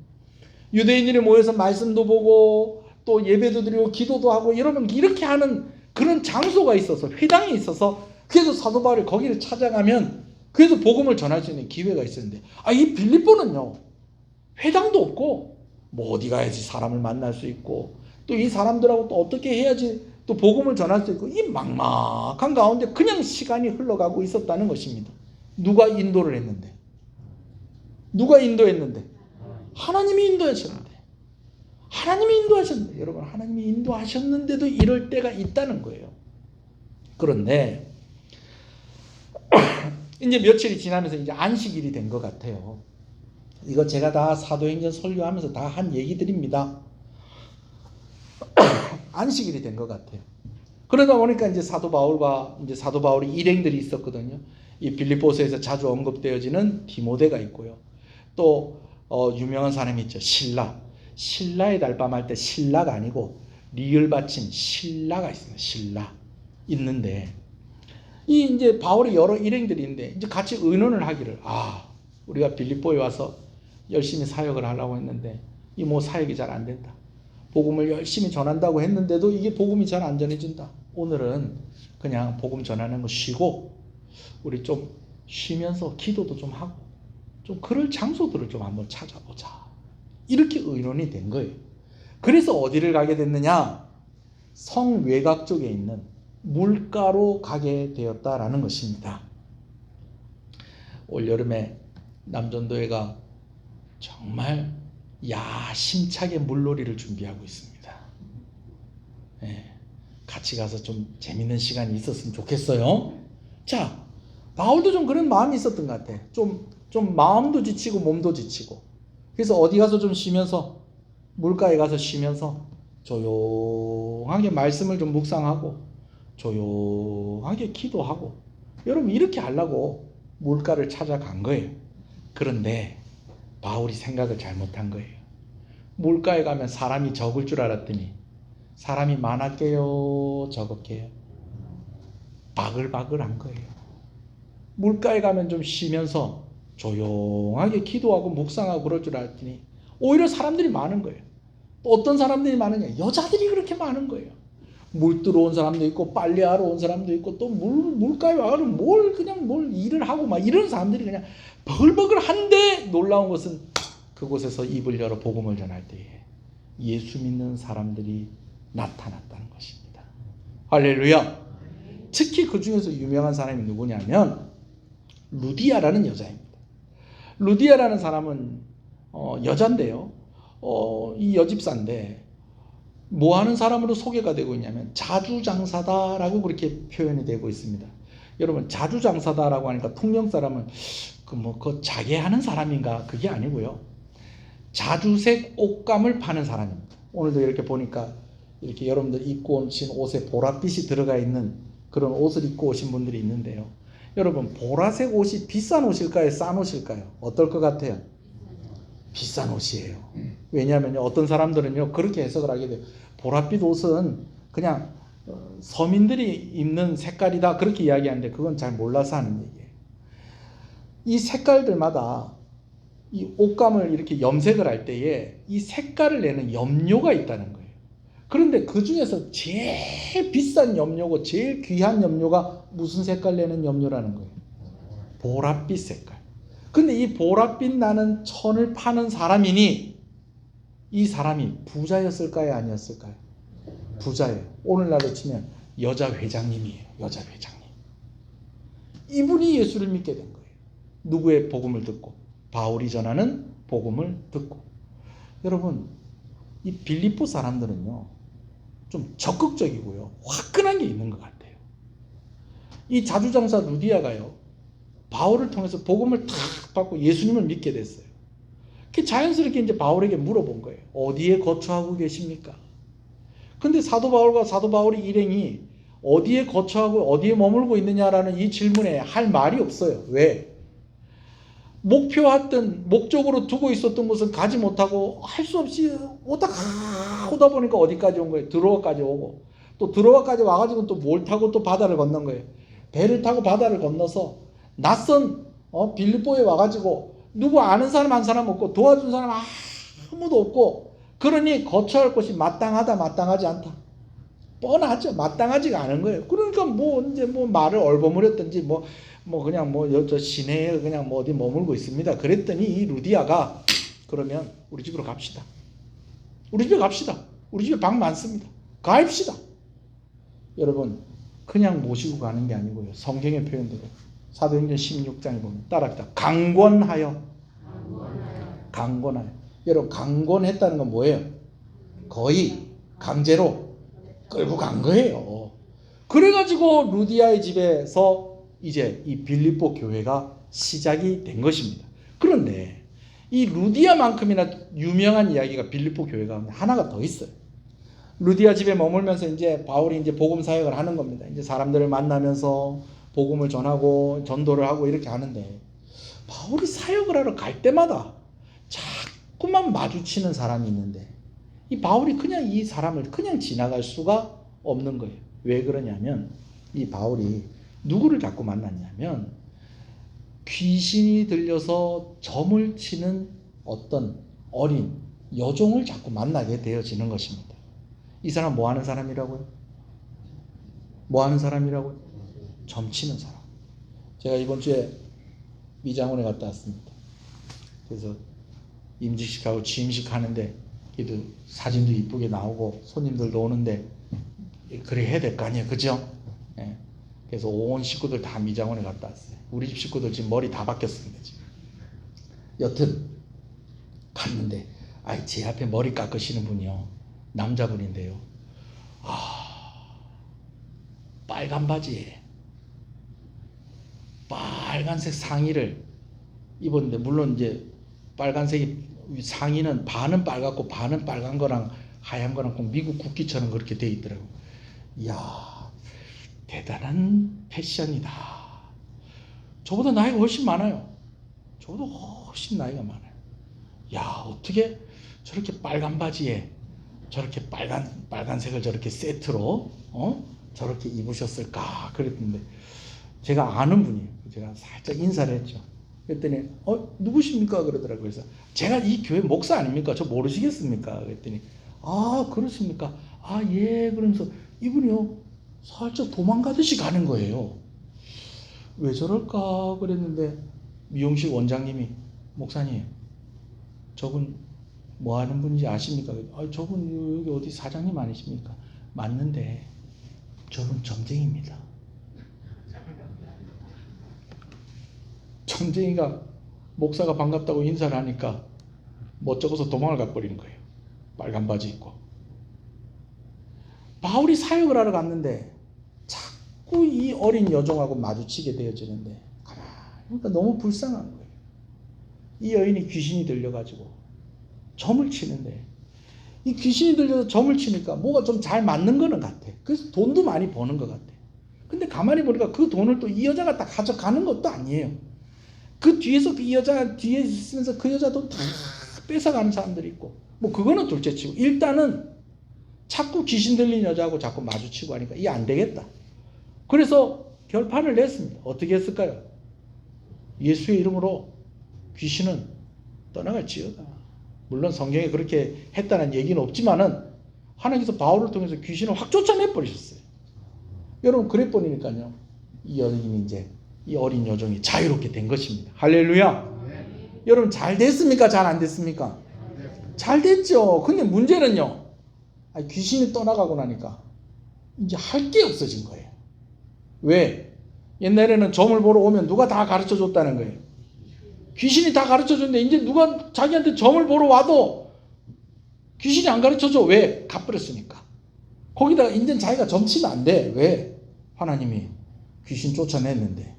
유대인들이 모여서 말씀도 보고 또 예배도 드리고 기도도 하고 여러분 이렇게 하는 그런 장소가 있어서 회당이 있어서 그래서 사도 바울이 거기를 찾아가면 그래서 복음을 전할 수 있는 기회가 있었는데 이 빌립보는요 회당도 없고 뭐 어디 가야지 사람을 만날 수 있고 또 이 사람들하고 또 어떻게 해야지 또 복음을 전할 수 있고 이 막막한 가운데 그냥 시간이 흘러가고 있었다는 것입니다. 누가 인도를 했는데? 누가 인도했는데? 하나님이 인도하셨는데. 하나님이 인도하셨는데. 여러분, 하나님이 인도하셨는데도 이럴 때가 있다는 거예요. 그런데 이제 며칠이 지나면서 이제 안식일이 된 것 같아요. 이거 제가 다 사도행전 설교하면서 다 한 얘기들입니다. 안식일이 된 것 같아요. 그러다 보니까 이제 사도 바울이 일행들이 있었거든요. 이 빌립보서에서 자주 언급되어지는 디모데가 있고요. 또 유명한 사람이 있죠. 신라의 달밤할 때 신라가 아니고 리을 바친 신라가 있습니다. 신라 있는데 이 이제 바울이 여러 일행들이 있는데 이제 같이 의논을 하기를 우리가 빌립보에 와서 열심히 사역을 하려고 했는데 이 뭐 사역이 잘 안 된다. 복음을 열심히 전한다고 했는데도 이게 복음이 잘 안 전해진다. 오늘은 그냥 복음 전하는 거 쉬고 우리 좀 쉬면서 기도도 좀 하고 좀 그럴 장소들을 좀 한번 찾아보자. 이렇게 의논이 된 거예요. 그래서 어디를 가게 됐느냐? 성 외곽 쪽에 있는 물가로 가게 되었다라는 것입니다. 올 여름에 남전도회가 정말 야심차게 물놀이를 준비하고 있습니다. 같이 가서 좀 재밌는 시간이 있었으면 좋겠어요. 자, 바울도 좀 그런 마음이 있었던 것 같아. 좀 마음도 지치고 몸도 지치고. 그래서 어디 가서 좀 쉬면서 물가에 가서 쉬면서 조용하게 말씀을 좀 묵상하고 조용하게 기도하고 여러분 이렇게 하려고 물가를 찾아간 거예요. 그런데 바울이 생각을 잘못한 거예요. 물가에 가면 사람이 적을 줄 알았더니 사람이 많았게요, 적었게요? 바글바글한 거예요. 물가에 가면 좀 쉬면서 조용하게 기도하고 묵상하고 그럴 줄 알았더니 오히려 사람들이 많은 거예요. 또 어떤 사람들이 많으냐? 여자들이 그렇게 많은 거예요. 물 들어온 사람도 있고 빨래하러 온 사람도 있고 또 물가에 와서 뭘 일을 하고 막 이런 사람들이 그냥 버글버글한데 놀라운 것은 그곳에서 입을 열어 복음을 전할 때에 예수 믿는 사람들이 나타났다는 것입니다. 할렐루야. 특히 그 중에서 유명한 사람이 누구냐면 루디아라는 여자입니다. 루디아라는 사람은 여잔데요. 이 여집사인데 뭐 하는 사람으로 소개가 되고 있냐면 자주장사다라고 그렇게 표현이 되고 있습니다. 여러분 자주장사다라고 하니까 통영 사람은 그 자개하는 사람인가 그게 아니고요. 자주색 옷감을 파는 사람입니다. 오늘도 이렇게 보니까 이렇게 여러분들 입고 오신 옷에 보랏빛이 들어가 있는 그런 옷을 입고 오신 분들이 있는데요. 여러분 보라색 옷이 비싼 옷일까요? 싼 옷일까요? 어떨 것 같아요? 비싼 옷이에요. 왜냐하면 어떤 사람들은요 그렇게 해석을 하게 돼요. 보랏빛 옷은 그냥 서민들이 입는 색깔이다 그렇게 이야기하는데 그건 잘 몰라서 하는 얘기예요. 이 색깔들마다 이 옷감을 이렇게 염색을 할 때에 이 색깔을 내는 염료가 있다는 거예요. 그런데 그 중에서 제일 비싼 염료고 제일 귀한 염료가 무슨 색깔 내는 염료라는 거예요? 보랏빛 색깔. 근데 이 보랏빛 나는 천을 파는 사람이니 이 사람이 부자였을까요? 아니었을까요? 부자예요. 오늘날로 치면 여자 회장님이에요. 여자 회장님. 이분이 예수를 믿게 된 거예요. 누구의 복음을 듣고? 바울이 전하는 복음을 듣고. 여러분 이 빌립보 사람들은요 좀 적극적이고요 화끈한 게 있는 것 같아요. 이 자주장사 루디아가요 바울을 통해서 복음을 탁 받고 예수님을 믿게 됐어요. 그 자연스럽게 이제 바울에게 물어본 거예요. 어디에 거처하고 계십니까? 근데 사도 바울과 사도 바울의 일행이 어디에 거처하고 어디에 머물고 있느냐라는 이 질문에 할 말이 없어요. 왜? 목적으로 두고 있었던 것은 가지 못하고 할 수 없이 오다 보니까 어디까지 온 거예요? 드로아까지 오고, 또 드로아까지 와가지고 또 뭘 타고 또 바다를 건넌 거예요. 배를 타고 바다를 건너서 낯선 빌립보에 와가지고 누구 아는 사람 한 사람 없고 도와준 사람 아무도 없고, 그러니 거처할 곳이 마땅하다 마땅하지 않다. 뻔하죠. 마땅하지가 않은 거예요. 그러니까 이제 말을 얼버무렸든지 그냥 저 시내에 그냥 어디 머물고 있습니다. 그랬더니 이 루디아가 그러면 우리 집으로 갑시다. 우리 집에 갑시다. 우리 집에 방 많습니다. 가입시다. 여러분, 그냥 모시고 가는 게 아니고요. 성경의 표현대로 사도행전 16장에 보면 따라합니다. 강권하여. 여러분, 강권했다는 건 뭐예요? 거의 강제로 끌고 간 거예요. 그래가지고 루디아의 집에서 이제 이 빌립보 교회가 시작이 된 것입니다. 그런데 이 루디아만큼이나 유명한 이야기가 빌립보 교회가 하나가 더 있어요. 루디아 집에 머물면서 이제 바울이 이제 복음 사역을 하는 겁니다. 이제 사람들을 만나면서 복음을 전하고 전도를 하고 이렇게 하는데, 바울이 사역을 하러 갈 때마다 자꾸만 마주치는 사람이 있는데, 이 바울이 그냥 이 사람을 그냥 지나갈 수가 없는 거예요. 왜 그러냐면, 이 바울이 누구를 자꾸 만났냐면 귀신이 들려서 점을 치는 어떤 어린 여종을 자꾸 만나게 되어지는 것입니다. 이 사람 뭐 하는 사람이라고요? 점 치는 사람. 제가 이번 주에 미장원에 갔다 왔습니다. 그래서 임직식하고 취임식 하는데, 그래도 사진도 이쁘게 나오고 손님들도 오는데 그래 해야 될 거 아니에요, 그죠? 예. 그래서 온 식구들 다 미장원에 갔다 왔어요. 우리 집 식구들 지금 머리 다 바뀌었습니다. 지금. 여튼 갔는데, 제 앞에 머리 깎으시는 분이요, 남자분인데요, 빨간 바지에 빨간색 상의를 입었는데, 물론 이제 빨간색이 상의는 반은 빨갛고 반은 빨간 거랑 하얀 거랑 꼭 미국 국기처럼 그렇게 돼 있더라고요. 이야, 대단한 패션이다. 저보다 나이가 훨씬 많아요. 저보다 훨씬 나이가 많아요. 야, 어떻게 저렇게 빨간 바지에 저렇게 빨간색을 저렇게 세트로 저렇게 입으셨을까 그랬는데, 제가 아는 분이에요. 제가 살짝 인사를 했죠. 그랬더니 누구십니까 그러더라고요. 그래서 제가 이 교회 목사 아닙니까? 저 모르시겠습니까? 그랬더니 그러십니까? 예. 그러면서 이분이요 살짝 도망가듯이 가는 거예요. 왜 저럴까 그랬는데, 미용실 원장님이 목사님, 저분 뭐 하는 분인지 아십니까? 저분 여기 어디 사장님 아니십니까? 맞는데 저분 점쟁이입니다. 점쟁이가 목사가 반갑다고 인사를 하니까 멋쩍어서 도망을 가버리는 거예요. 빨간 바지 입고. 바울이 사역을 하러 갔는데 자꾸 이 어린 여종하고 마주치게 되어지는데, 그러니까 너무 불쌍한 거예요. 이 여인이 귀신이 들려가지고 점을 치는데, 이 귀신이 들려서 점을 치니까 뭐가 좀 잘 맞는 거는 같아. 그래서 돈도 많이 버는 것 같아. 근데 가만히 보니까 그 돈을 또 이 여자가 다 가져가는 것도 아니에요. 그 뒤에서 이 여자 뒤에 있으면서 그 여자 돈 다 뺏어가는 사람들이 있고, 그거는 둘째치고, 일단은 자꾸 귀신 들린 여자하고 자꾸 마주치고 하니까 이게 안 되겠다. 그래서 결판을 냈습니다. 어떻게 했을까요? 예수의 이름으로 귀신은 떠나갈지어다. 물론 성경에 그렇게 했다는 얘기는 없지만은 하나님께서 바울을 통해서 귀신을 확 쫓아내 버리셨어요. 여러분, 그래 버리니까요, 이 여인이 이제 이 어린 여종이 자유롭게 된 것입니다. 할렐루야. 여러분, 잘 됐습니까? 잘 안 됐습니까? 잘 됐죠. 근데 문제는요, 귀신이 떠나가고 나니까 이제 할 게 없어진 거예요. 왜? 옛날에는 점을 보러 오면 누가 다 가르쳐 줬다는 거예요. 귀신이 다 가르쳐 줬는데 이제 누가 자기한테 점을 보러 와도 귀신이 안 가르쳐 줘. 왜? 갚버렸으니까. 거기다가 이제 자기가 점치면 안 돼. 왜? 하나님이 귀신 쫓아냈는데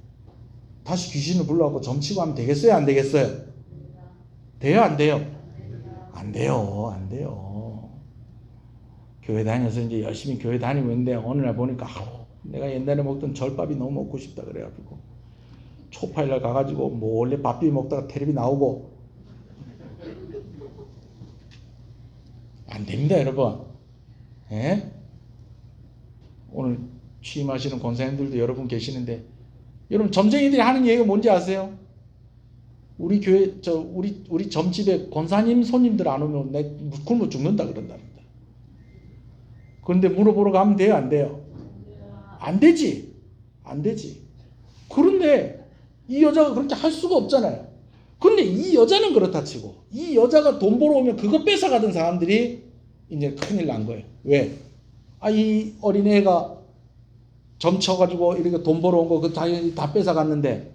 다시 귀신을 불러갖고 점치고 하면 되겠어요? 안 되겠어요? 돼요, 안 돼요? 안 돼요, 안 돼요. 교회 다녀서 이제 열심히 교회 다니고 있는데 어느 날 보니까 내가 옛날에 먹던 절밥이 너무 먹고 싶다 그래가지고 초파일날 가가지고 몰래 밥비 먹다가 텔레비 나오고. 안 됩니다, 여러분. 예? 오늘 취임하시는 권사님들도 여러분 계시는데, 여러분 점쟁이들이 하는 얘기가 뭔지 아세요? 우리 교회 우리 점집에 권사님 손님들 안 오면 내 굶어 죽는다 그런답니다. 그런데 물어보러 가면 돼요, 안 돼요? 안 되지, 안 되지. 그런데 이 여자가 그렇게 할 수가 없잖아요. 근데 이 여자는 그렇다 치고, 이 여자가 돈 벌어 오면 그거 뺏어가던 사람들이 이제 큰일 난 거예요. 왜? 이 어린애가 점쳐가지고 이렇게 돈 벌어온 거 그 당연히 다 뺏어갔는데,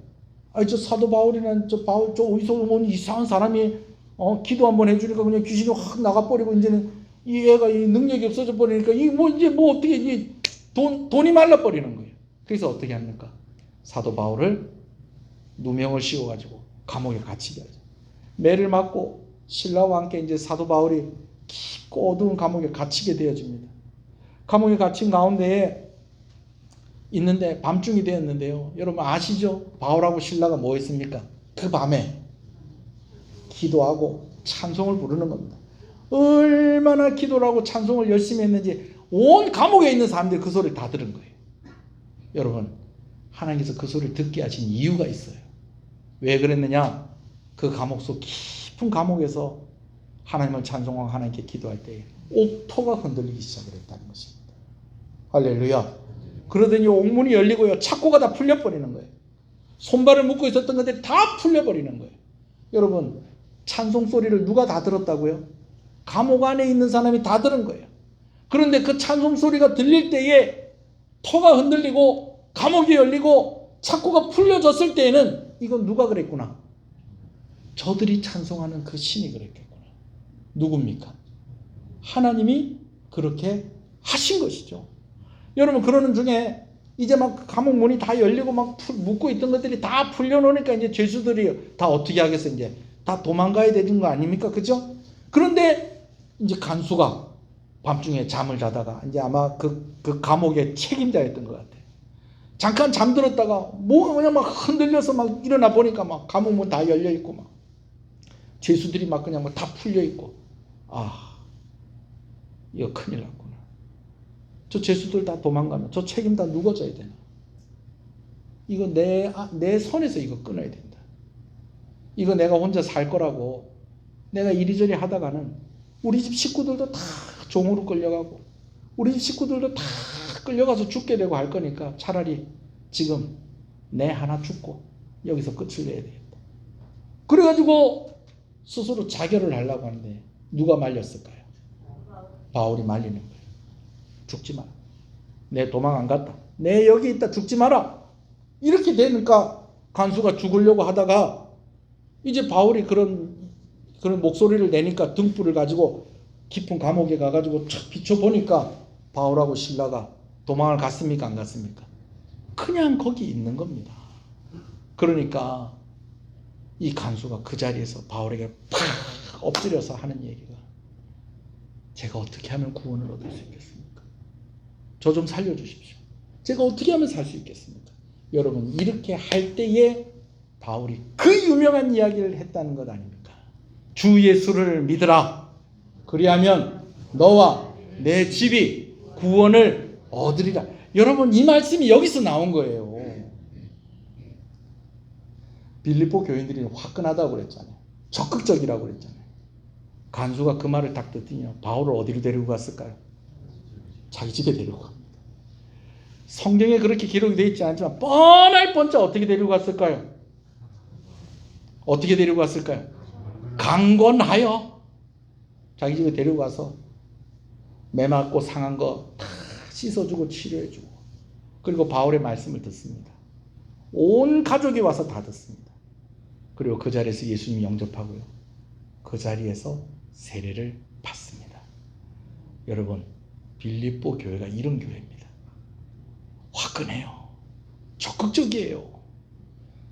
저 사도 바울이나 저 어디서 온 이상한 사람이 기도 한번 해주니까 그냥 귀신이 확 나가버리고, 이제는 이 애가 이 능력이 없어져 버리니까 이제 어떻게 돈이 말라버리는 거예요. 그래서 어떻게 합니까? 사도 바울을 누명을 씌워가지고 감옥에 갇히게 하죠. 매를 맞고 신라와 함께 이제 사도 바울이 깊고 어두운 감옥에 갇히게 되어집니다. 감옥에 갇힌 가운데에 있는데 밤중이 되었는데요. 여러분 아시죠? 바울하고 신라가 뭐 했습니까? 그 밤에 기도하고 찬송을 부르는 겁니다. 얼마나 기도를 하고 찬송을 열심히 했는지 온 감옥에 있는 사람들이 그 소리를 다 들은 거예요. 여러분, 하나님께서 그 소리를 듣게 하신 이유가 있어요. 왜 그랬느냐? 그 감옥 속 깊은 감옥에서 하나님을 찬송하고 하나님께 기도할 때 옥토가 흔들리기 시작을 했다는 것입니다. 할렐루야. 그러더니 옥문이 열리고요, 착고가 다 풀려버리는 거예요. 손발을 묶고 있었던 것들이 다 풀려버리는 거예요. 여러분, 찬송 소리를 누가 다 들었다고요? 감옥 안에 있는 사람이 다 들은 거예요. 그런데 그 찬송 소리가 들릴 때에 터가 흔들리고 감옥이 열리고 착고가 풀려졌을 때에는 이건 누가 그랬구나? 저들이 찬송하는 그 신이 그랬겠구나. 누굽니까? 하나님이 그렇게 하신 것이죠. 여러분, 그러는 중에 이제 막 감옥 문이 다 열리고 막 묶고 있던 것들이 다 풀려놓으니까 이제 죄수들이 다 어떻게 하겠어? 이제 다 도망가야 되는 거 아닙니까? 그죠? 그런데 이제 간수가 밤중에 잠을 자다가 이제 아마 그 감옥의 책임자였던 것 같아요. 잠깐 잠들었다가 뭐가 그냥 막 흔들려서 막 일어나 보니까 막 감옥 문 다 열려 있고 막 죄수들이 막 그냥 막 다 풀려 있고, 이거 큰일 났구나. 저 죄수들 다 도망가면 저 책임 다 누가 져야 되나? 이거 내 손에서 이거 끊어야 된다. 이거 내가 혼자 살 거라고 내가 이리저리 하다가는 우리 집 식구들도 다 종으로 끌려가고 우리 집 식구들도 다 끌려가서 죽게 되고 할 거니까 차라리 지금 내 하나 죽고 여기서 끝을 내야 되겠다. 그래가지고 스스로 자결을 하려고 하는데 누가 말렸을까요? 바울이 말리는 거예요. 죽지 마라. 내 도망 안 갔다. 내 여기 있다. 죽지 마라. 이렇게 되니까 간수가 죽으려고 하다가 이제 바울이 그런 목소리를 내니까 등불을 가지고 깊은 감옥에 가가지고 촥 비춰보니까 바울하고 신라가 도망을 갔습니까? 안 갔습니까? 그냥 거기 있는 겁니다. 그러니까 이 간수가 그 자리에서 바울에게 팍 엎드려서 하는 얘기가, 제가 어떻게 하면 구원을 얻을 수 있겠습니까? 저 좀 살려주십시오. 제가 어떻게 하면 살 수 있겠습니까? 여러분, 이렇게 할 때에 바울이 그 유명한 이야기를 했다는 것 아닙니까? 주 예수를 믿으라. 그리하면 너와 내 집이 구원을 얻으리라. 여러분, 이 말씀이 여기서 나온 거예요. 빌립보 교인들이 화끈하다고 그랬잖아요. 적극적이라고 그랬잖아요. 간수가 그 말을 딱 듣더니 바울을 어디로 데리고 갔을까요? 자기 집에 데리고 갑니다. 성경에 그렇게 기록이 되어 있지 않지만 뻔할 뻔짜 어떻게 데리고 갔을까요? 어떻게 데리고 갔을까요? 강권하여 자기 집에 데리고 가서 매맞고 상한 거 다 씻어주고 치료해주고, 그리고 바울의 말씀을 듣습니다. 온 가족이 와서 다 듣습니다. 그리고 그 자리에서 예수님 영접하고요, 그 자리에서 세례를 받습니다. 여러분, 빌립보 교회가 이런 교회입니다. 화끈해요. 적극적이에요.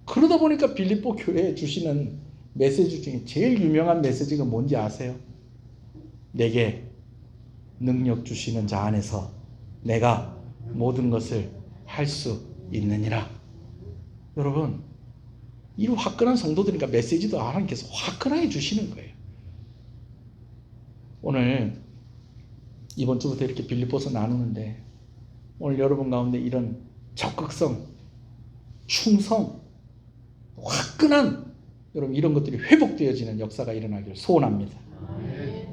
그러다 보니까 빌립보 교회에 주시는 메시지 중에 제일 유명한 메시지가 뭔지 아세요? 내게 능력 주시는 자 안에서 내가 모든 것을 할 수 있느니라. 여러분, 이 화끈한 성도들이니까 메시지도 하나님께서 화끈하게 주시는 거예요. 오늘 이번 주부터 이렇게 빌립보서 나누는데 오늘 여러분 가운데 이런 적극성, 충성, 화끈한 여러분 이런 것들이 회복되어지는 역사가 일어나기를 소원합니다.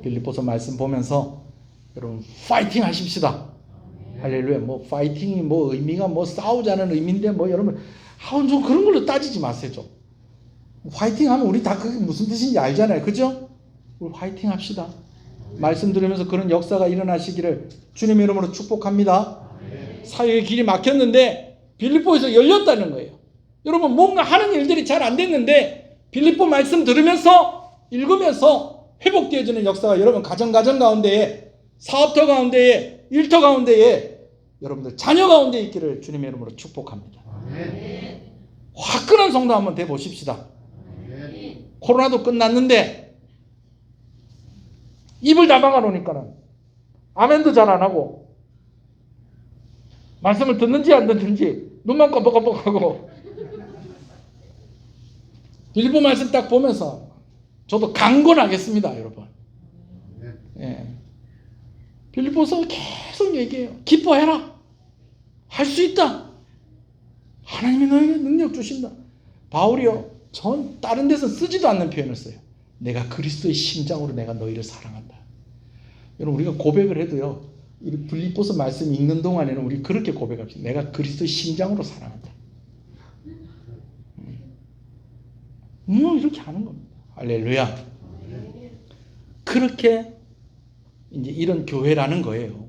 빌립보서 말씀 보면서 여러분 파이팅 하십시다. 할렐루야. 뭐 파이팅이 뭐 의미가 뭐 싸우자는 의미인데 뭐 여러분 좀 그런 걸로 따지지 마세요. 좀 파이팅 하면 우리 다 그게 무슨 뜻인지 알잖아요. 그죠? 우리 파이팅 합시다. 말씀 들으면서 그런 역사가 일어나시기를 주님의 이름으로 축복합니다. 사역의 길이 막혔는데 빌립보에서 열렸다는 거예요. 여러분 뭔가 하는 일들이 잘 안 됐는데 빌립보 말씀 들으면서 읽으면서 회복되어지는 역사가 여러분 가정 가운데에 사업터 가운데에 일터 가운데에 여러분들 자녀 가운데 있기를 주님의 이름으로 축복합니다. 화끈한 성도 한번 돼 보십시다. 코로나도 끝났는데 입을 다 막아놓으니까는 아멘도 잘 안 하고 말씀을 듣는지 안 듣는지 눈만 껌뻑껌뻑하고 빌립보 말씀 딱 보면서 저도 강권하겠습니다, 여러분. 예. 빌립보서 계속 얘기해요. 기뻐해라. 할 수 있다. 하나님이 너에게 능력 주신다. 바울이요, 전 다른 데서 쓰지도 않는 표현을 써요. 내가 그리스도의 심장으로 내가 너희를 사랑한다. 여러분 우리가 고백을 해도요, 이 빌립보서 말씀 읽는 동안에는 우리 그렇게 고백합시다. 내가 그리스도의 심장으로 사랑한다. 이렇게 하는 겁니다. 할렐루야. 그렇게 이제 이런 교회라는 거예요.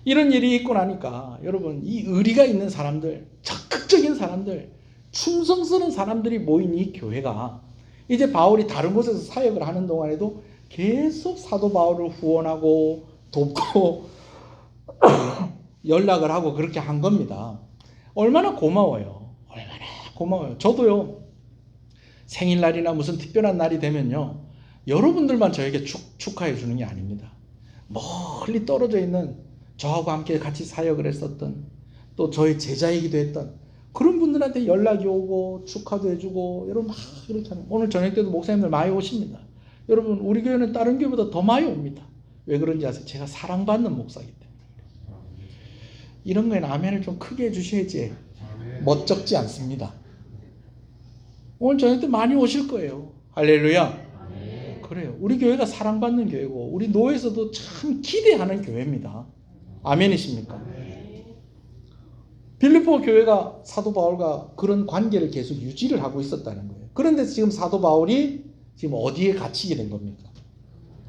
이런 일이 있고 나니까 여러분 이 의리가 있는 사람들, 적극적인 사람들, 충성스러운 사람들이 모인 이 교회가 이제 바울이 다른 곳에서 사역을 하는 동안에도 계속 사도 바울을 후원하고 돕고 연락을 하고 그렇게 한 겁니다. 얼마나 고마워요. 얼마나 고마워요. 저도요, 생일날이나 무슨 특별한 날이 되면요, 여러분들만 저에게 축하해 주는 게 아닙니다. 멀리 떨어져 있는 저하고 함께 같이 사역을 했었던 또 저의 제자이기도 했던 그런 분들한테 연락이 오고 축하도 해주고 여러분 막 이렇게 하는. 오늘 저녁 때도 목사님들 많이 오십니다. 여러분 우리 교회는 다른 교회보다 더 많이 옵니다. 왜 그런지 아세요? 제가 사랑받는 목사이기 때문에. 이런 거에는 아멘을 좀 크게 해주셔야지 멋쩍지 않습니다. 오늘 저녁 때 많이 오실 거예요. 할렐루야. 그래요. 우리 교회가 사랑받는 교회고 우리 노회에서도 참 기대하는 교회입니다. 아멘이십니까? 빌립보 교회가 사도 바울과 그런 관계를 계속 유지를 하고 있었다는 거예요. 그런데 지금 사도 바울이 지금 어디에 갇히게 된 겁니까?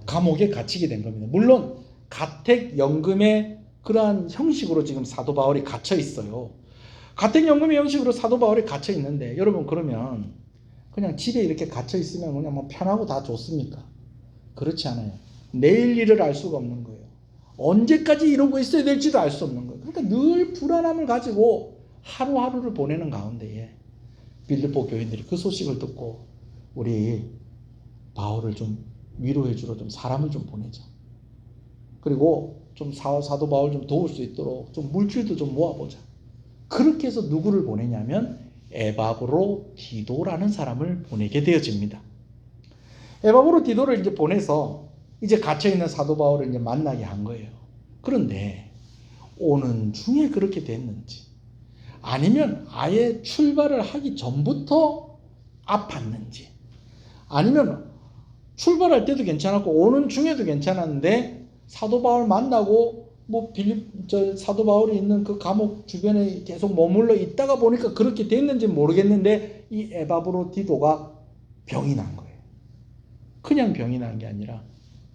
감옥에 갇히게 된 겁니다. 물론 가택연금의 그러한 형식으로 지금 사도 바울이 갇혀 있어요. 가택연금의 형식으로 사도 바울이 갇혀 있는데 여러분 그러면 그냥 집에 이렇게 갇혀 있으면 그냥 뭐 편하고 다 좋습니까? 그렇지 않아요. 내일 일을 알 수가 없는 거예요. 언제까지 이러고 있어야 될지도 알 수 없는 거예요. 그러니까 늘 불안함을 가지고 하루하루를 보내는 가운데에 빌립보 교인들이 그 소식을 듣고 우리 바울을 좀 위로해 주러 좀 사람을 좀 보내자. 그리고 좀 사도 바울 좀 도울 수 있도록 좀 물질도 좀 모아보자. 그렇게 해서 누구를 보내냐면 에바브로 디도라는 사람을 보내게 되어집니다. 에바브로 디도를 이제 보내서 이제 갇혀있는 사도 바울을 이제 만나게 한 거예요. 그런데 오는 중에 그렇게 됐는지 아니면 아예 출발을 하기 전부터 아팠는지 아니면 출발할 때도 괜찮았고 오는 중에도 괜찮았는데 사도 바울 만나고 뭐 사도 바울이 있는 그 감옥 주변에 계속 머물러 있다가 보니까 그렇게 됐는지 모르겠는데 이 에바브로 디도가 병이 난 거예요. 그냥 병이 난 게 아니라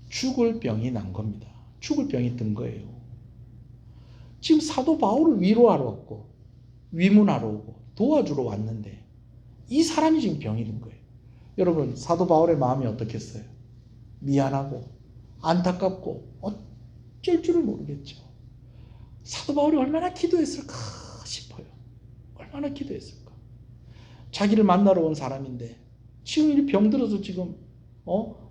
죽을 병이 난 겁니다. 죽을 병이 든 거예요. 지금 사도 바울을 위로하러 왔고 위문하러 오고 도와주러 왔는데 이 사람이 지금 병이 든 거예요. 여러분 사도 바울의 마음이 어떻겠어요? 미안하고 안타깝고 어쩔 줄을 모르겠죠. 사도 바울이 얼마나 기도했을까 싶어요. 얼마나 기도했을까. 자기를 만나러 온 사람인데 지금 이 병들어서 지금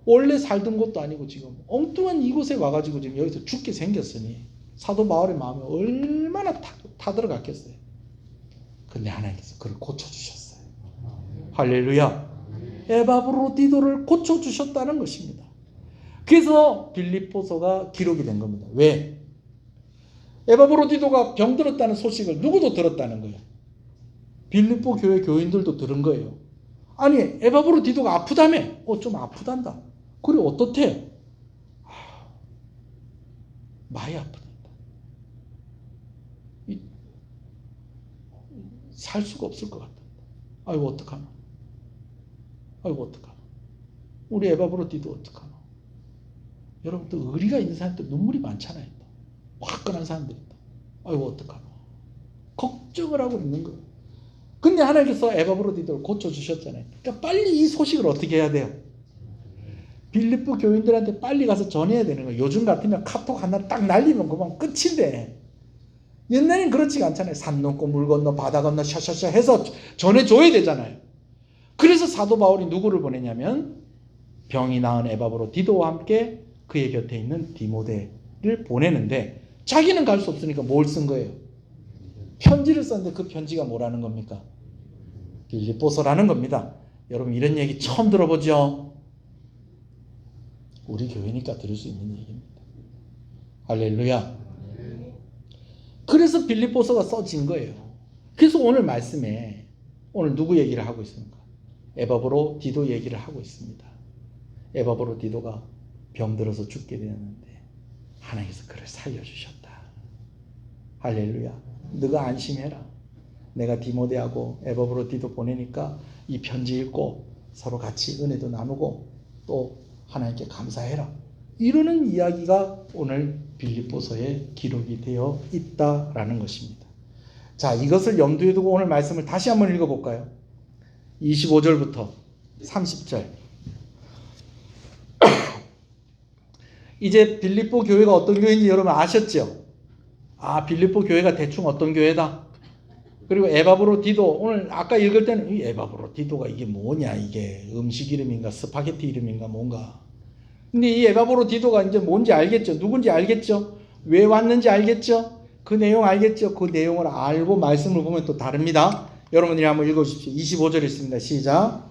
원래 살던 곳도 아니고 지금 엉뚱한 이곳에 와가지고 지금 여기서 죽게 생겼으니 사도 바울의 마음이 얼마나 타들어갔겠어요. 근데 하나님께서 그를 고쳐주셨어요. 할렐루야. 에바브로디도를 고쳐주셨다는 것입니다. 그래서 빌립보서가 기록이 된 겁니다. 왜? 에바브로디도가 병들었다는 소식을 누구도 들었다는 거예요. 빌립보 교회 교인들도 들은 거예요. 아니 에바브로디도가 아프다며? 좀 아프단다. 그래 어떻대? 많이 아프단다. 살 수가 없을 것 같다. 아이고 어떡하나. 아이고 어떡하나. 우리 에바브로디도 어떡하나. 여러분 또 의리가 있는 사람도 눈물이 많잖아요. 화끈한 사람들이 있다. 아이고 어떡하나. 걱정을 하고 있는 거예요. 근데 하나님께서 에바브로디도를 고쳐주셨잖아요. 그러니까 빨리 이 소식을 어떻게 해야 돼요? 빌립보 교인들한테 빨리 가서 전해야 되는 거예요. 요즘 같으면 카톡 하나 딱 날리면 그만 끝인데 옛날엔 그렇지가 않잖아요. 산 넘고 물 건너 바다 건너 샤샤샤 해서 전해줘야 되잖아요. 그래서 사도 바울이 누구를 보내냐면 병이 나은 에바브로디도와 함께 그의 곁에 있는 디모데를 보내는데 자기는 갈 수 없으니까 뭘 쓴 거예요? 편지를 썼는데 그 편지가 뭐라는 겁니까? 빌립보서라는 겁니다. 여러분 이런 얘기 처음 들어보죠? 우리 교회니까 들을 수 있는 얘기입니다. 할렐루야. 그래서 빌립보서가 써진 거예요. 그래서 오늘 말씀에 오늘 누구 얘기를 하고 있습니까? 에바브로디도 얘기를 하고 있습니다. 에바브로디도가 병들어서 죽게 되었는데 하나님께서 그를 살려주셨다. 할렐루야. 너가 안심해라. 내가 디모데하고 에바브로디도 보내니까 이 편지 읽고 서로 같이 은혜도 나누고 또 하나님께 감사해라. 이러는 이야기가 오늘 빌립보서에 기록이 되어 있다라는 것입니다. 자, 이것을 염두에 두고 오늘 말씀을 다시 한번 읽어볼까요? 25절부터 30절. 이제 빌립보 교회가 어떤 교회인지 여러분 아셨죠? 빌립보 교회가 대충 어떤 교회다. 그리고 에바브로디도 오늘 아까 읽을 때는 이 에바브로디도가 이게 뭐냐, 이게 음식 이름인가 스파게티 이름인가 뭔가. 근데 이 에바브로디도가 이제 뭔지 알겠죠? 누군지 알겠죠? 왜 왔는지 알겠죠? 그 내용 알겠죠? 그 내용을 알고 말씀을 보면 또 다릅니다. 여러분들이 한번 읽어주십시오. 25절 있습니다. 시작.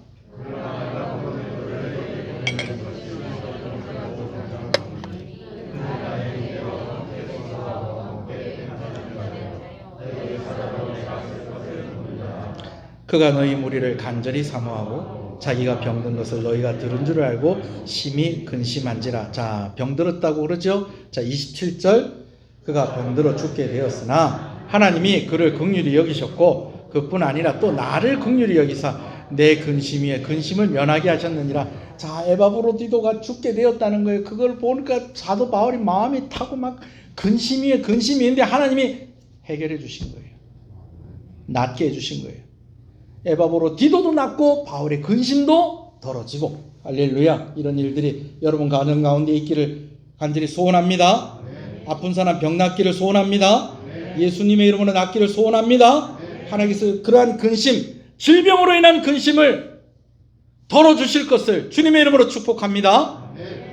그가 너희 무리를 간절히 사모하고 자기가 병든 것을 너희가 들은 줄 알고 심히 근심한지라. 자, 병들었다고 그러죠? 자, 27절. 그가 병들어 죽게 되었으나 하나님이 그를 긍휼히 여기셨고 그뿐 아니라 또 나를 긍휼히 여기사 내 근심 위에 근심을 면하게 하셨느니라. 자, 에바브로디도가 죽게 되었다는 거예요. 그걸 보니까 사도 바울이 마음이 타고 막 근심 위에 근심이 있는데 하나님이 해결해 주신 거예요. 낫게 해 주신 거예요. 에바브로디도도 낫고 바울의 근심도 덜어지고. 할렐루야. 이런 일들이 여러분 가정 가운데 있기를 간절히 소원합니다. 아픈 사람 병 낫기를 소원합니다. 예수님의 이름으로 낫기를 소원합니다. 하나님께서 그러한 근심, 질병으로 인한 근심을 덜어주실 것을 주님의 이름으로 축복합니다.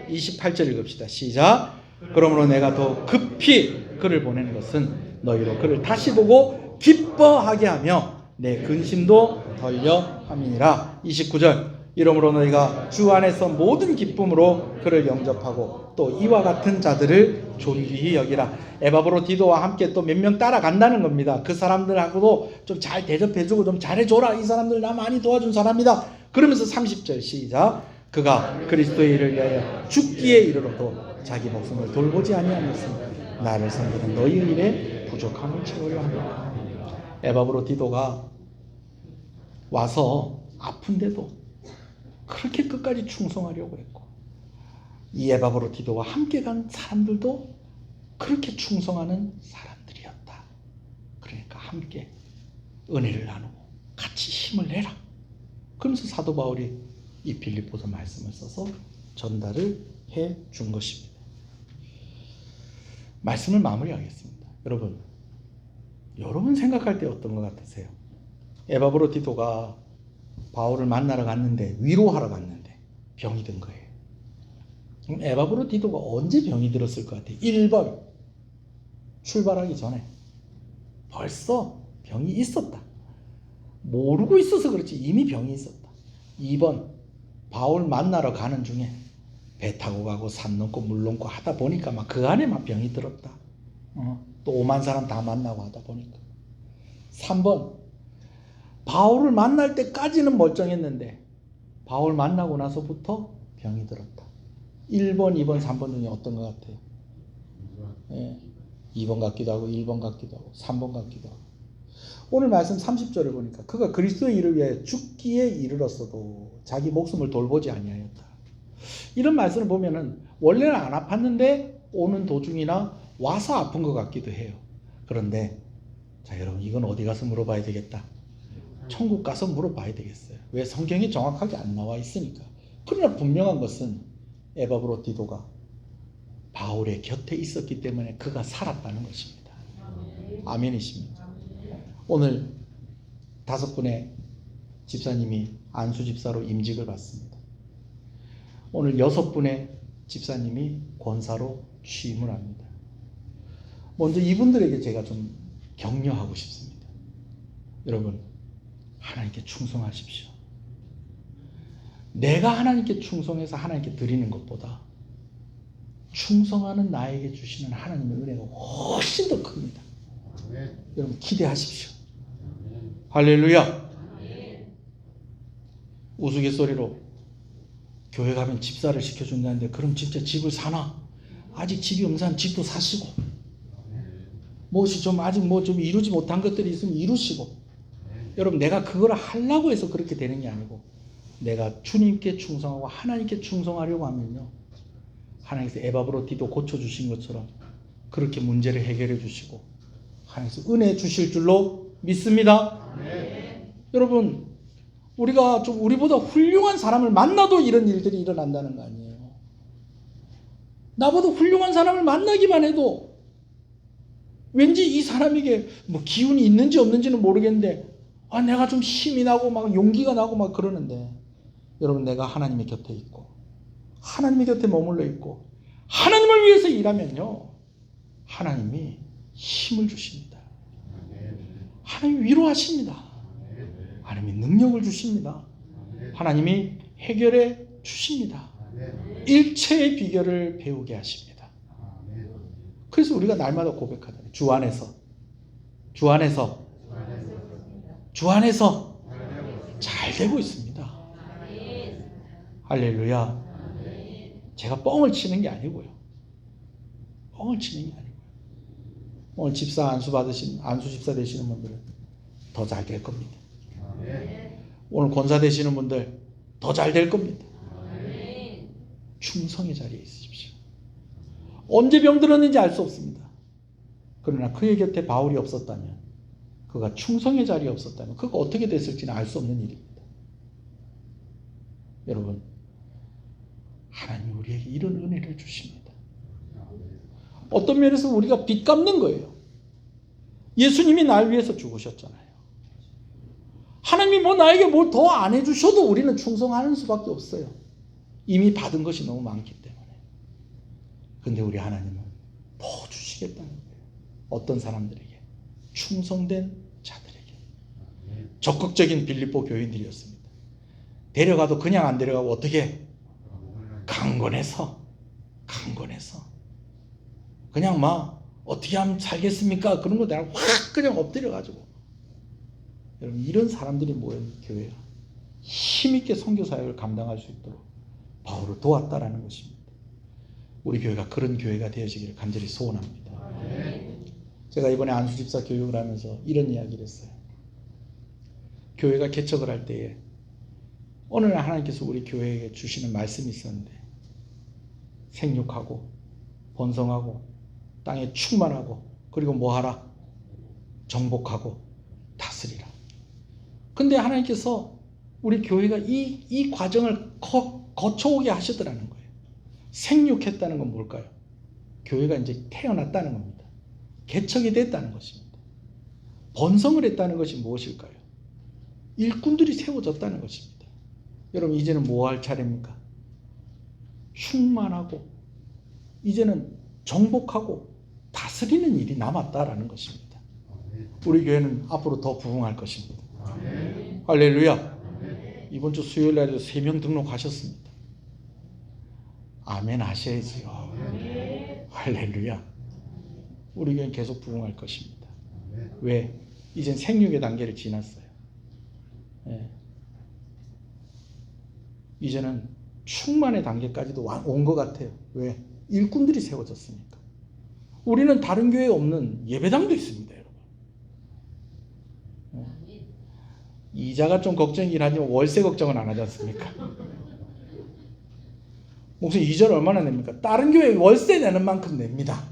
28절 읽읍시다. 시작. 그러므로 내가 더 급히 그를 보내는 것은 너희로 그를 다시 보고 기뻐하게 하며 내 근심도 덜려 함이니라. 29절. 이러므로 너희가 주 안에서 모든 기쁨으로 그를 영접하고 또 이와 같은 자들을 존귀히 여기라. 에바브로디도와 함께 또 몇 명 따라간다는 겁니다. 그 사람들하고도 좀 잘 대접해주고 좀 잘해줘라. 이 사람들 나 많이 도와준 사람이다. 그러면서 30절 시작. 그가 그리스도의 일을 위하여 죽기에 이르러도 자기 목숨을 돌보지 아니하였으니 나를 섬기는 너희의 일에 부족함을 채우려 합니다. 에바브로디도가 와서 아픈데도 그렇게 끝까지 충성하려고 했고 이 에바브로디도와 함께 간 사람들도 그렇게 충성하는 사람들이었다. 그러니까 함께 은혜를 나누고 같이 힘을 내라. 그러면서 사도 바울이 이 빌립보서 말씀을 써서 전달을 해 준 것입니다. 말씀을 마무리하겠습니다. 여러분 생각할 때 어떤 것 같으세요? 에바브로디도가 바울을 만나러 갔는데, 위로하러 갔는데 병이 든 거예요. 그럼 에바브로디도가 언제 병이 들었을 것 같아요? 1번, 출발하기 전에 벌써 병이 있었다. 모르고 있어서 그렇지 이미 병이 있었다. 2번, 바울 만나러 가는 중에 배 타고 가고 산 넘고 물 넘고 하다 보니까 막 그 안에 막 병이 들었다. 또 5만 사람 다 만나고 하다 보니까. 3번, 바울을 만날 때까지는 멀쩡했는데 바울 만나고 나서부터 병이 들었다. 1번, 2번, 3번 중에 어떤 것 같아요? 2번 같기도 하고 1번 같기도 하고 3번 같기도 하고. 오늘 말씀 30절을 보니까 그가 그리스도의 일을 위해 죽기에 이르렀어도 자기 목숨을 돌보지 아니하였다. 이런 말씀을 보면은 원래는 안 아팠는데 오는 도중이나 와서 아픈 것 같기도 해요. 그런데 자 여러분, 이건 어디 가서 물어봐야 되겠다. 천국 가서 물어봐야 되겠어요. 왜? 성경이 정확하게 안 나와 있으니까. 그러나 분명한 것은 에바브로디도가 바울의 곁에 있었기 때문에 그가 살았다는 것입니다. 아멘이십니까? 오늘 5분의 집사님이 안수 집사로 임직을 받습니다. 오늘 6분의 집사님이 권사로 취임을 합니다. 먼저 이분들에게 제가 좀 격려하고 싶습니다. 여러분, 하나님께 충성하십시오. 내가 하나님께 충성해서 하나님께 드리는 것보다 충성하는 나에게 주시는 하나님의 은혜가 훨씬 더 큽니다. 여러분, 기대하십시오. 할렐루야. 우스갯소리로 교회 가면 집사를 시켜준다는데 그럼 진짜 집을 사나? 아직 집이 없는 집도 사시고, 무엇이 좀 아직 뭐 좀 이루지 못한 것들이 있으면 이루시고. 여러분, 내가 그걸 하려고 해서 그렇게 되는 게 아니고 내가 주님께 충성하고 하나님께 충성하려고 하면요, 하나님께서 에바브로디도 고쳐주신 것처럼 그렇게 문제를 해결해 주시고 하나님께서 은혜 주실 줄로 믿습니다. 여러분, 우리가 좀 우리보다 훌륭한 사람을 만나도 이런 일들이 일어난다는 거 아니에요. 나보다 훌륭한 사람을 만나기만 해도 왠지 이 사람에게 뭐 기운이 있는지 없는지는 모르겠는데 내가 좀 힘이 나고 막 용기가 나고 막 그러는데, 여러분, 내가 하나님의 곁에 있고 하나님의 곁에 머물러 있고 하나님을 위해서 일하면요, 하나님이 힘을 주십니다. 하나님이 위로하십니다. 하나님이 능력을 주십니다. 하나님이 해결해 주십니다. 일체의 비결을 배우게 하십니다. 그래서 우리가 날마다 고백하잖아요. 주 안에서 잘 되고 있습니다. 할렐루야. 제가 뻥을 치는 게 아니고요. 오늘 집사 안수 집사 되시는 분들은 더 잘 될 겁니다. 오늘 권사 되시는 분들 더 잘 될 겁니다. 충성의 자리에 있으십시오. 언제 병들었는지 알 수 없습니다. 그러나 그의 곁에 바울이 없었다면, 그가 충성의 자리에 없었다면 그가 어떻게 됐을지는 알 수 없는 일입니다. 여러분, 하나님이 우리에게 이런 은혜를 주십니다. 어떤 면에서 우리가 빚 갚는 거예요. 예수님이 날 위해서 죽으셨잖아요. 하나님이 뭐 나에게 뭘 더 안 해주셔도 우리는 충성하는 수밖에 없어요. 이미 받은 것이 너무 많기 때문에. 근데 우리 하나님은 더 주시겠다는 거예요. 어떤 사람들에게? 충성된 자들에게. 적극적인 빌립보 교인들이었습니다. 데려가도 그냥 안 데려가고 어떻게? 강권해서 그냥 막 어떻게 하면 살겠습니까? 그런 거 내가 확 그냥 엎드려가지고. 여러분, 이런 사람들이 모인 교회야. 힘있게 선교 사역을 감당할 수 있도록 바울을 도왔다라는 것입니다. 우리 교회가 그런 교회가 되어지기를 간절히 소원합니다. 제가 이번에 안수집사 교육을 하면서 이런 이야기를 했어요. 교회가 개척을 할 때에 어느 날 하나님께서 우리 교회에게 주시는 말씀이 있었는데, 생육하고 번성하고 땅에 충만하고 그리고 뭐하라? 정복하고 다스리라. 근데 하나님께서 우리 교회가 이 과정을 거쳐오게 하시더라는 거예요. 생육했다는 건 뭘까요? 교회가 이제 태어났다는 겁니다. 개척이 됐다는 것입니다. 번성을 했다는 것이 무엇일까요? 일꾼들이 세워졌다는 것입니다. 여러분 이제는 뭐 할 차례입니까? 충만하고 이제는 정복하고 다스리는 일이 남았다라는 것입니다. 우리 교회는 앞으로 더 부흥할 것입니다. 할렐루야. 이번 주 수요일 날에도 3명 등록하셨습니다. 아멘 하셔야지요. 할렐루야. 우리 교회는 계속 부흥할 것입니다. 왜? 이젠 생육의 단계를 지났어요. 예. 이제는 충만의 단계까지도 온 것 같아요. 왜? 일꾼들이 세워졌으니까. 우리는 다른 교회에 없는 예배당도 있습니다, 여러분. 예. 이자가 좀 걱정이긴 하지만 월세 걱정은 안 하지 않습니까? 목사님 이자를 얼마나 냅니까? 다른 교회 월세 내는 만큼 냅니다.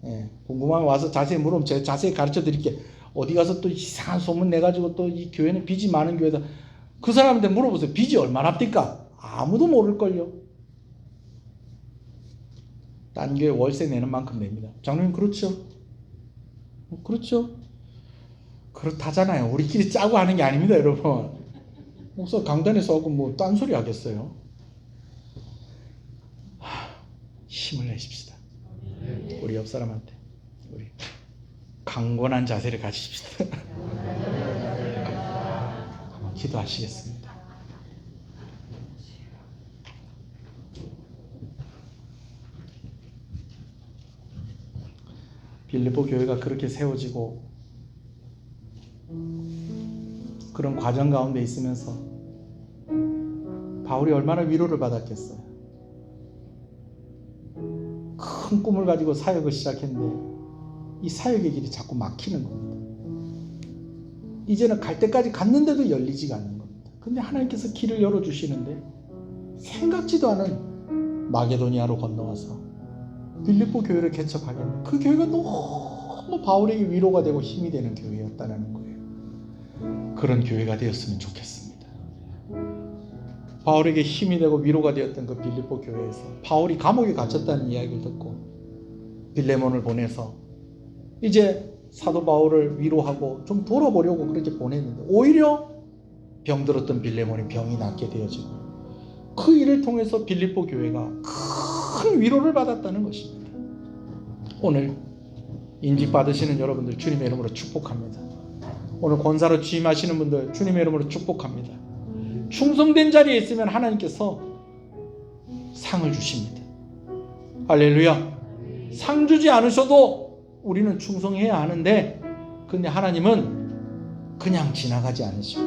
예. 궁금하면 와서 자세히 물으면 제가 자세히 가르쳐 드릴게요. 어디 가서 또 이상한 소문 내가지고 또 이 교회는 빚이 많은 교회다. 그 사람한테 물어보세요. 빚이 얼마나 합니까? 아무도 모를걸요. 딴 교회 월세 내는 만큼 냅니다. 장로님 그렇죠? 그렇죠? 그렇다잖아요. 우리끼리 짜고 하는 게 아닙니다, 여러분. 목사 강단에서 하고 뭐 딴소리 하겠어요? 힘을 내십시다. 우리 옆 사람한테 우리 강건한 자세를 가지십시다. 기도하시겠습니다. 빌립보 교회가 그렇게 세워지고 그런 과정 가운데 있으면서 바울이 얼마나 위로를 받았겠어요. 큰 꿈을 가지고 사역을 시작했는데 이 사역의 길이 자꾸 막히는 겁니다. 이제는 갈 때까지 갔는데도 열리지가 않는 겁니다. 근데 하나님께서 길을 열어주시는데 생각지도 않은 마게도니아로 건너와서 빌립보 교회를 개척하겠네. 그 교회가 너무 바울에게 위로가 되고 힘이 되는 교회였다는 거예요. 그런 교회가 되었으면 좋겠습니다. 바울에게 힘이 되고 위로가 되었던 그 빌립보 교회에서 바울이 감옥에 갇혔다는 이야기를 듣고 빌레몬을 보내서 이제 사도 바울을 위로하고 좀 돌아보려고 그렇게 보냈는데 오히려 병들었던 빌레몬이 병이 낫게 되어지고 그 일을 통해서 빌립보 교회가 큰 위로를 받았다는 것입니다. 오늘 인직 받으시는 여러분들 주님의 이름으로 축복합니다. 오늘 권사로 취임하시는 분들 주님의 이름으로 축복합니다. 충성된 자리에 있으면 하나님께서 상을 주십니다. 할렐루야. 상 주지 않으셔도 우리는 충성해야 하는데 근데 하나님은 그냥 지나가지 않으시고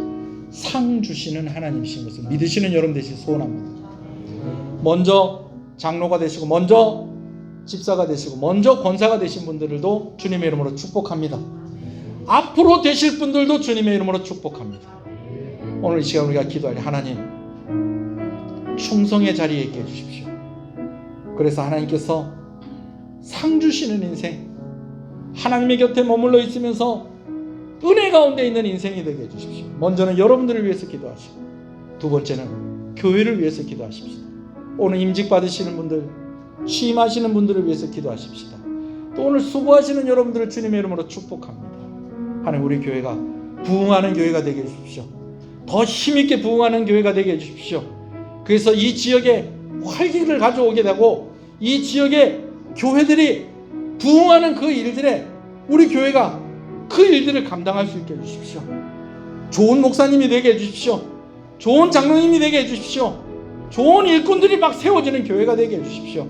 상 주시는 하나님이신 것을 믿으시는 여러분 되시길 소원합니다. 먼저 장로가 되시고 먼저 집사가 되시고 먼저 권사가 되신 분들도 주님의 이름으로 축복합니다. 앞으로 되실 분들도 주님의 이름으로 축복합니다. 오늘 이 시간 우리가 기도할 하나님 충성의 자리에 있게 해주십시오. 그래서 하나님께서 상 주시는 인생 하나님의 곁에 머물러 있으면서 은혜 가운데 있는 인생이 되게 해주십시오. 먼저는 여러분들을 위해서 기도하시고 두 번째는 교회를 위해서 기도하십시다. 오늘 임직 받으시는 분들 취임하시는 분들을 위해서 기도하십시다. 또 오늘 수고하시는 여러분들을 주님의 이름으로 축복합니다. 하나님 우리 교회가 부흥하는 교회가 되게 해주십시오. 더 힘있게 부흥하는 교회가 되게 해주십시오. 그래서 이 지역에 활기를 가져오게 되고 이 지역의 교회들이 부흥하는 그 일들에 우리 교회가 그 일들을 감당할 수 있게 해주십시오. 좋은 목사님이 되게 해주십시오. 좋은 장로님이 되게 해주십시오. 좋은 일꾼들이 막 세워지는 교회가 되게 해주십시오.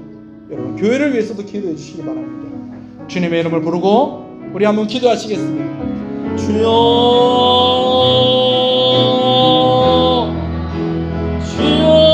여러분 교회를 위해서도 기도해 주시기 바랍니다. 주님의 이름을 부르고 우리 한번 기도하시겠습니다. 주여 주여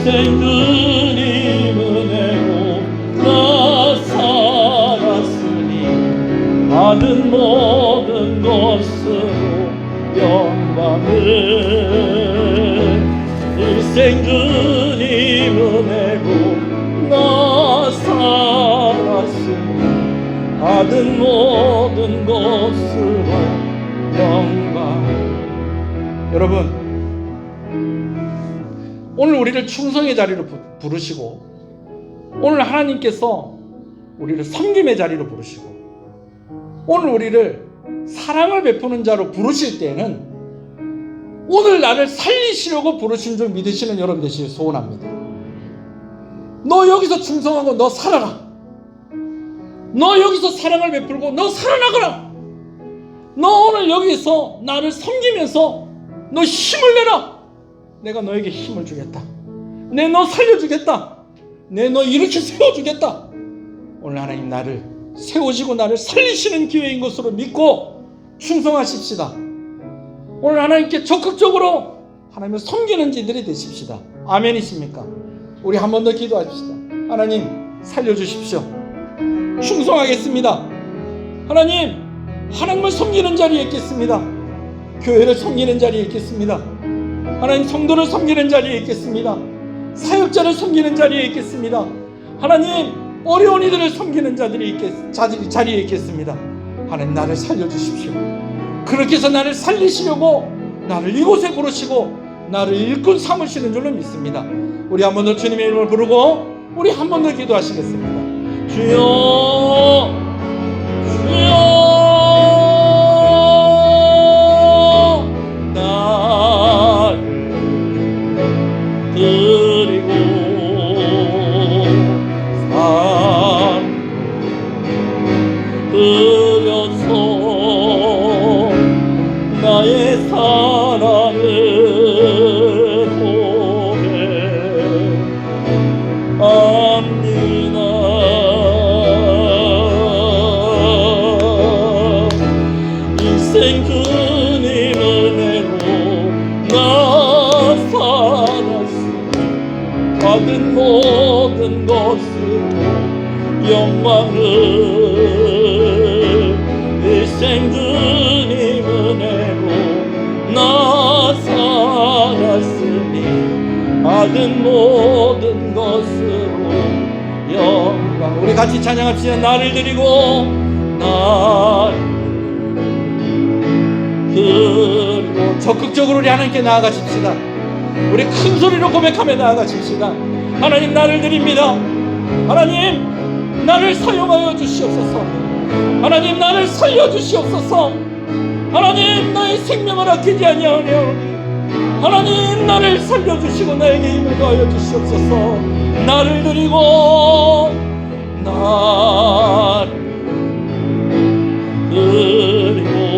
일생 주님 은혜로 나 살았으니 받은 모든 것으로 영광을 일생 주님 은혜로 나 살았으니 받은 모든 것으로 영광. 여러분, 오늘 우리를 충성의 자리로 부르시고, 오늘 하나님께서 우리를 섬김의 자리로 부르시고, 오늘 우리를 사랑을 베푸는 자로 부르실 때는 오늘 나를 살리시려고 부르신 줄 믿으시는 여러분 되시길 소원합니다. 너 여기서 충성하고 너 살아라. 너 여기서 사랑을 베풀고 너 살아나거라. 너 오늘 여기서 나를 섬기면서 너 힘을 내라. 내가 너에게 힘을 주겠다. 내 너 살려주겠다. 내 너 이렇게 세워주겠다. 오늘 하나님 나를 세우시고 나를 살리시는 기회인 것으로 믿고 충성하십시다. 오늘 하나님께 적극적으로 하나님을 섬기는 지들이 되십시다. 아멘이십니까? 우리 한 번 더 기도하십시다. 하나님 살려주십시오. 충성하겠습니다. 하나님, 하나님을 섬기는 자리에 있겠습니다. 교회를 섬기는 자리에 있겠습니다. 하나님, 성도를 섬기는 자리에 있겠습니다. 사역자를 섬기는 자리에 있겠습니다. 하나님, 어려운 이들을 섬기는 자리에 있겠습니다. 하나님, 나를 살려주십시오. 그렇게 해서 나를 살리시려고 나를 이곳에 부르시고 나를 일꾼 삼으시는 줄로 믿습니다. 우리 한 번 더 주님의 이름을 부르고 우리 한 번 더 기도하시겠습니다. 주여, 주여, 나를 드리고 드려서 나의 사랑을 고백합니다. 일생 주님 은혜로 나 살았으니 받은 모든 것으로 영광을 일생 주님 은혜로 나 살았으니 받은 모든 것으로 영광. 우리 같이 찬양합시다. 나를 드리고 그리고 적극적으로 우리 하나님께 나아가십시다. 우리 큰 소리로 고백하며 나아가십시다. 하나님, 나를 드립니다. 하나님, 나를 사용하여 주시옵소서. 하나님, 나를 살려주시옵소서. 하나님, 나의 생명을 아끼지 아니하오니 하나님, 나를 살려주시고 나에게 힘을 더하여 주시옵소서. 나를 드리고 나를 드리고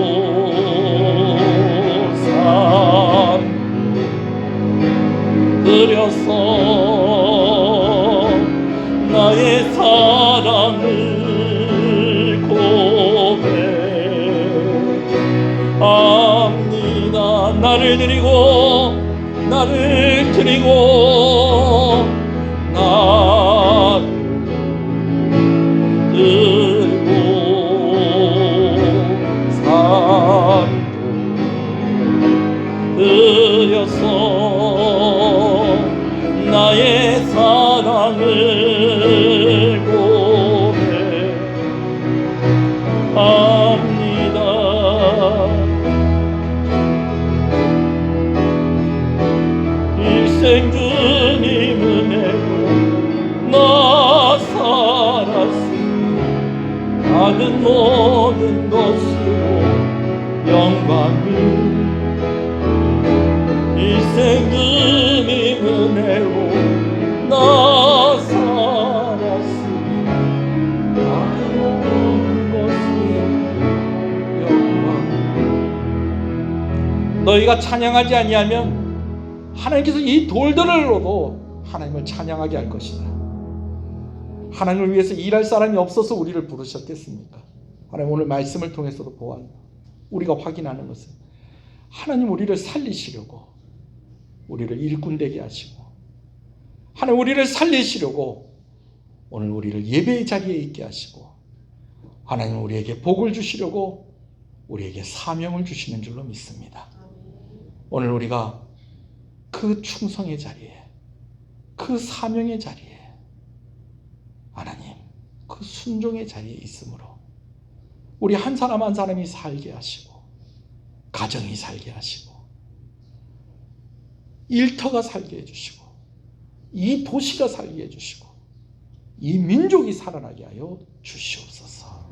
드려서 나의 사랑을 고백합니다. 나를 드리고 나를 드리고 나를 드리고 드려서 나의 사랑을 고백합니다. 일생 주님 은혜로 나 살았으니 받은 모든 것으로 영광을 일생 주님 은혜로 나 살았으니 받은 모든 것으로 영광. 너희가 찬양하지 아니하면 하나님께서 이 돌들로도 하나님을 찬양하게 할 것이다. 하나님을 위해서 일할 사람이 없어서 우리를 부르셨겠습니까? 하나님, 오늘 말씀을 통해서도 우리가 확인하는 것은 하나님 우리를 살리시려고 우리를 일꾼 되게 하시고 하나님 우리를 살리시려고 오늘 우리를 예배의 자리에 있게 하시고 하나님 우리에게 복을 주시려고 우리에게 사명을 주시는 줄로 믿습니다. 오늘 우리가 그 충성의 자리에, 그 사명의 자리에, 하나님 그 순종의 자리에 있으므로 우리 한 사람 한 사람이 살게 하시고 가정이 살게 하시고 일터가 살게 해주시고 이 도시가 살게 해주시고 이 민족이 살아나게 하여 주시옵소서.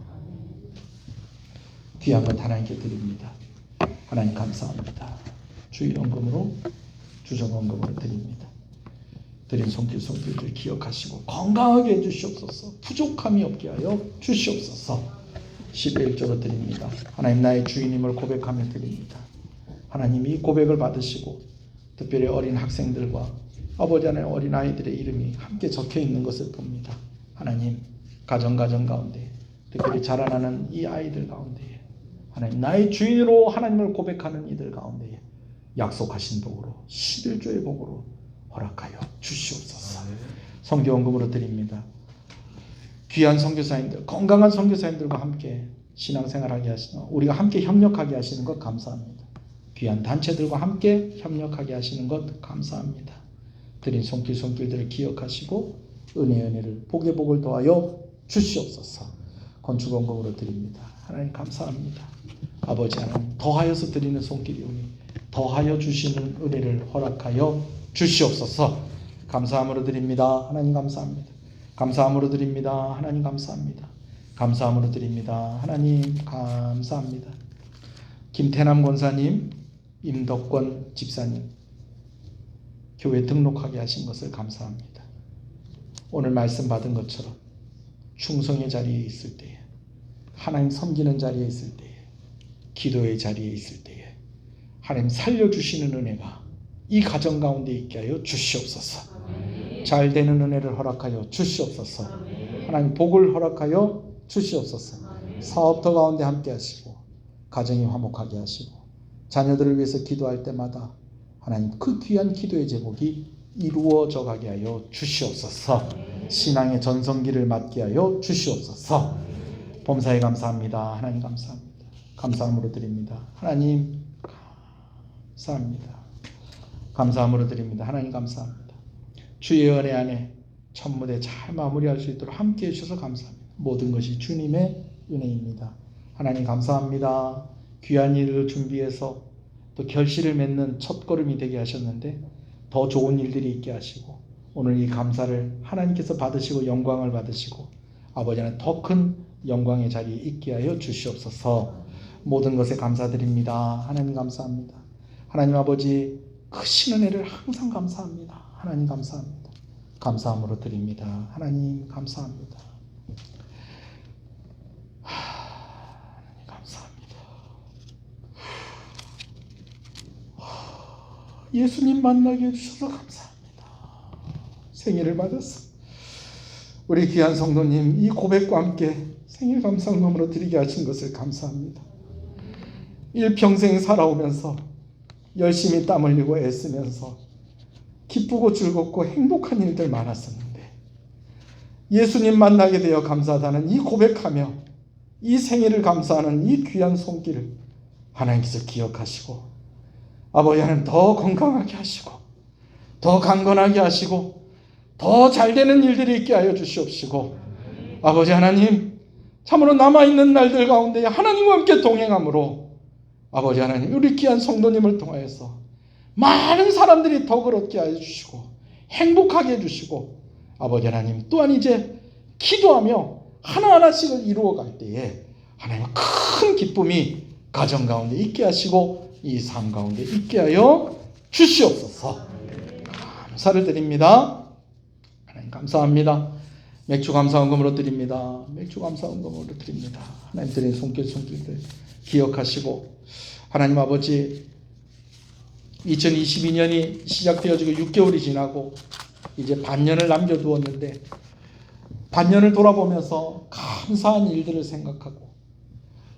귀한 것 하나님께 드립니다. 하나님 감사합니다. 주일 헌금으로 주정 헌금으로 드립니다. 드린 손길들 기억하시고 건강하게 해주시옵소서. 부족함이 없게 하여 주시옵소서. 11조로 드립니다. 하나님 나의 주인임을 고백하며 드립니다. 하나님 이 고백을 받으시고 특별히 어린 학생들과 아버지 하나님 어린 아이들의 이름이 함께 적혀 있는 것을 봅니다. 하나님 가정 가운데 특별히 자라나는 이 아이들 가운데 하나님 나의 주인으로 하나님을 고백하는 이들 가운데 약속하신 복으로 11조의 복으로 허락하여 주시옵소서. 선교헌금으로 드립니다. 귀한 선교사님들, 건강한 선교사님들과 함께 신앙생활하게 하시는, 우리가 함께 협력하게 하시는 것 감사합니다. 귀한 단체들과 함께 협력하게 하시는 것 감사합니다. 드린 손길들을 기억하시고 은혜를 복의 복을 더하여 주시옵소서. 건축헌금으로 드립니다. 하나님 감사합니다. 아버지 하나님 더하여서 드리는 손길이오니 더하여 주시는 은혜를 허락하여 주시옵소서. 감사함으로 드립니다. 하나님 감사합니다. 감사함으로 드립니다. 하나님 감사합니다. 감사함으로 드립니다. 하나님 감사합니다. 김태남 권사님, 임덕권 집사님 교회 등록하게 하신 것을 감사합니다. 오늘 말씀 받은 것처럼 충성의 자리에 있을 때에, 하나님 섬기는 자리에 있을 때에, 기도의 자리에 있을 때에 하나님 살려주시는 은혜가 이 가정 가운데 있게 하여 주시옵소서. 잘 되는 은혜를 허락하여 주시옵소서. 하나님 복을 허락하여 주시옵소서. 사업터 가운데 함께 하시고 가정이 화목하게 하시고 자녀들을 위해서 기도할 때마다 하나님 그 귀한 기도의 제목이 이루어져 가게 하여 주시옵소서. 신앙의 전성기를 맞게 하여 주시옵소서. 범사에 감사합니다. 하나님 감사합니다. 감사함으로 드립니다. 하나님 감사합니다. 감사함으로 드립니다. 하나님 감사합니다. 주의 은혜 안에 첫 무대 잘 마무리할 수 있도록 함께해 주셔서 감사합니다. 모든 것이 주님의 은혜입니다. 하나님 감사합니다. 귀한 일을 준비해서 또 결실을 맺는 첫 걸음이 되게 하셨는데 더 좋은 일들이 있게 하시고 오늘 이 감사를 하나님께서 받으시고 영광을 받으시고 아버지 하나님 더 큰 영광의 자리에 있게 하여 주시옵소서. 모든 것에 감사드립니다. 하나님 감사합니다. 하나님 아버지 크신 은혜를 항상 감사합니다. 하나님 감사합니다. 감사함으로 드립니다. 하나님 감사합니다. 하나님 감사합니다. 예수님 만나게 해주셔서 감사합니다. 생일을 맞았어. 우리 귀한 성도님 이 고백과 함께 생일 감사헌금으로 드리게 하신 것을 감사합니다. 일평생 살아오면서 열심히 땀 흘리고 애쓰면서 기쁘고 즐겁고 행복한 일들 많았었는데 예수님 만나게 되어 감사하다는 이 고백하며 이 생일을 감사하는 이 귀한 손길을 하나님께서 기억하시고 아버지 하나님 더 건강하게 하시고 더 강건하게 하시고 더 잘되는 일들이 있게 하여 주시옵시고 아버지 하나님 참으로 남아있는 날들 가운데 하나님과 함께 동행함으로 아버지 하나님 우리 귀한 성도님을 통하여서 많은 사람들이 덕을 얻게 하여 주시고 행복하게 해주시고 아버지 하나님 또한 이제 기도하며 하나하나씩을 이루어갈 때에 하나님 큰 기쁨이 가정 가운데 있게 하시고 이 삶 가운데 있게 하여 주시옵소서. 감사를 드립니다. 하나님 감사합니다. 맥주 감사헌금으로 드립니다. 맥주 감사헌금으로 드립니다. 하나님 드린 손길들 기억하시고 하나님 아버지 2022년이 시작되어지고 6개월이 지나고 이제 반년을 남겨두었는데 반년을 돌아보면서 감사한 일들을 생각하고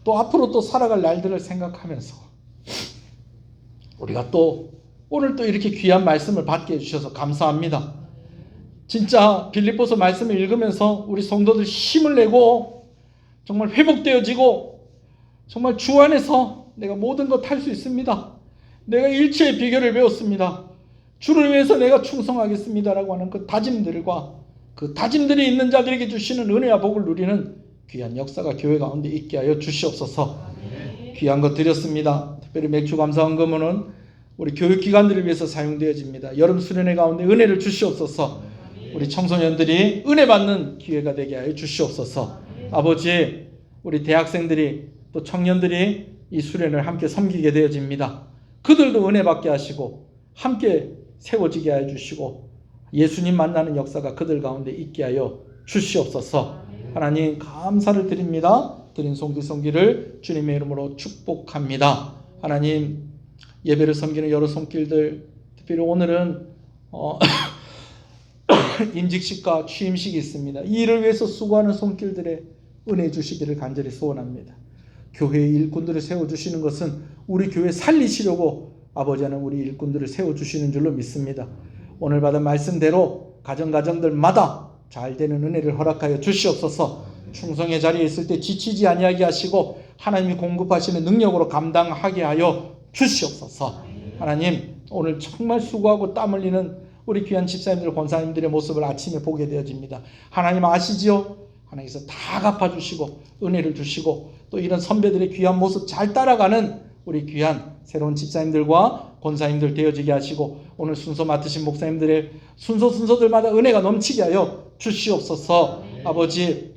또 앞으로 또 살아갈 날들을 생각하면서 우리가 또 오늘 또 이렇게 귀한 말씀을 받게 해주셔서 감사합니다. 진짜 빌립보서 말씀을 읽으면서 우리 성도들 힘을 내고 정말 회복되어지고 정말 주 안에서 내가 모든 것 할 수 있습니다. 내가 일체의 비결을 배웠습니다. 주를 위해서 내가 충성하겠습니다라고 하는 그 다짐들과 그 다짐들이 있는 자들에게 주시는 은혜와 복을 누리는 귀한 역사가 교회 가운데 있게 하여 주시옵소서. 귀한 것 드렸습니다. 특별히 맥주 감사헌금은 우리 교육기관들을 위해서 사용되어집니다. 여름 수련회 가운데 은혜를 주시옵소서. 우리 청소년들이 은혜 받는 기회가 되게 하여 주시옵소서. 아버지, 우리 대학생들이 또 청년들이 이 수련을 함께 섬기게 되어집니다. 그들도 은혜 받게 하시고 함께 세워지게 하여 주시고 예수님 만나는 역사가 그들 가운데 있게 하여 주시옵소서. 하나님 감사를 드립니다. 드린 손길을 주님의 이름으로 축복합니다. 하나님, 예배를 섬기는 여러 손길들, 특별히 오늘은 임직식과 취임식이 있습니다. 이 일을 위해서 수고하는 손길들의 은혜 주시기를 간절히 소원합니다. 교회의 일꾼들을 세워주시는 것은 우리 교회 살리시려고 아버지 하나님 우리 일꾼들을 세워주시는 줄로 믿습니다. 오늘 받은 말씀대로 가정들마다 잘 되는 은혜를 허락하여 주시옵소서. 충성의 자리에 있을 때 지치지 아니하게 하시고 하나님이 공급하시는 능력으로 감당하게 하여 주시옵소서. 하나님, 오늘 정말 수고하고 땀 흘리는 우리 귀한 집사님들, 권사님들의 모습을 아침에 보게 되어집니다. 하나님 아시지요? 하나님께서 다 갚아주시고 은혜를 주시고 또 이런 선배들의 귀한 모습 잘 따라가는 우리 귀한 새로운 집사님들과 권사님들 되어지게 하시고 오늘 순서 맡으신 목사님들의 순서들마다 은혜가 넘치게 하여 주시옵소서. 아버지,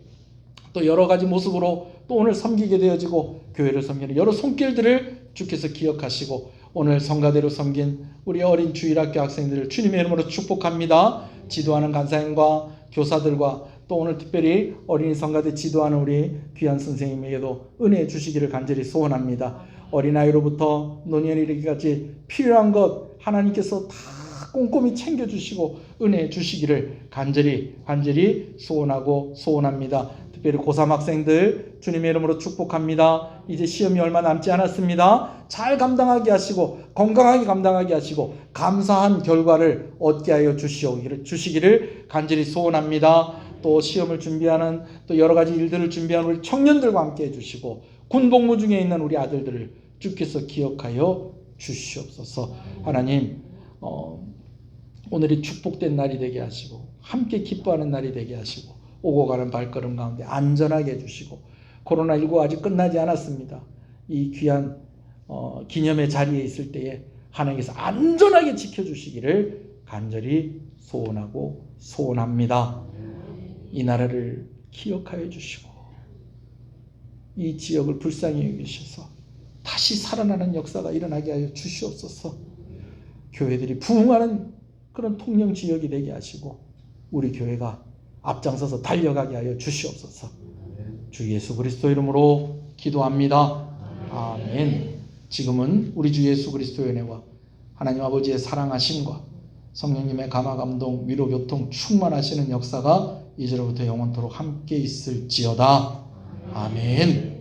또 여러 가지 모습으로 또 오늘 섬기게 되어지고 교회를 섬기는 여러 손길들을 주께서 기억하시고 오늘 성가대로 섬긴 우리 어린 주일학교 학생들을 주님의 이름으로 축복합니다. 지도하는 간사님과 교사들과 또 오늘 특별히 어린이 성가대 지도하는 우리 귀한 선생님에게도 은혜 주시기를 간절히 소원합니다. 어린아이로부터 노년에 이르기까지 필요한 것 하나님께서 다 꼼꼼히 챙겨주시고 은혜 주시기를 간절히 소원하고 소원합니다. 특별히 고3 학생들 주님의 이름으로 축복합니다. 이제 시험이 얼마 남지 않았습니다. 잘 감당하게 하시고 건강하게 감당하게 하시고 감사한 결과를 얻게 하여 주시기를 간절히 소원합니다. 또 시험을 준비하는 또 여러 가지 일들을 준비하는 우리 청년들과 함께 해주시고 군복무 중에 있는 우리 아들들을 주께서 기억하여 주시옵소서. 하나님, 오늘이 축복된 날이 되게 하시고 함께 기뻐하는 날이 되게 하시고 오고 가는 발걸음 가운데 안전하게 해주시고 코로나19 아직 끝나지 않았습니다. 이 귀한 기념의 자리에 있을 때에 하나님께서 안전하게 지켜주시기를 간절히 소원하고 소원합니다. 이 나라를 기억하여 주시고 이 지역을 불쌍히 여기셔서 다시 살아나는 역사가 일어나게 하여 주시옵소서. 교회들이 부흥하는 그런 통영 지역이 되게 하시고 우리 교회가 앞장서서 달려가게 하여 주시옵소서. 주 예수 그리스도 이름으로 기도합니다. 아멘. 지금은 우리 주 예수 그리스도의 은혜와 하나님 아버지의 사랑하심과 성령님의 감화 감동 위로 교통 충만하시는 역사가 이제로부터 영원토록 함께 있을지어다. 아멘.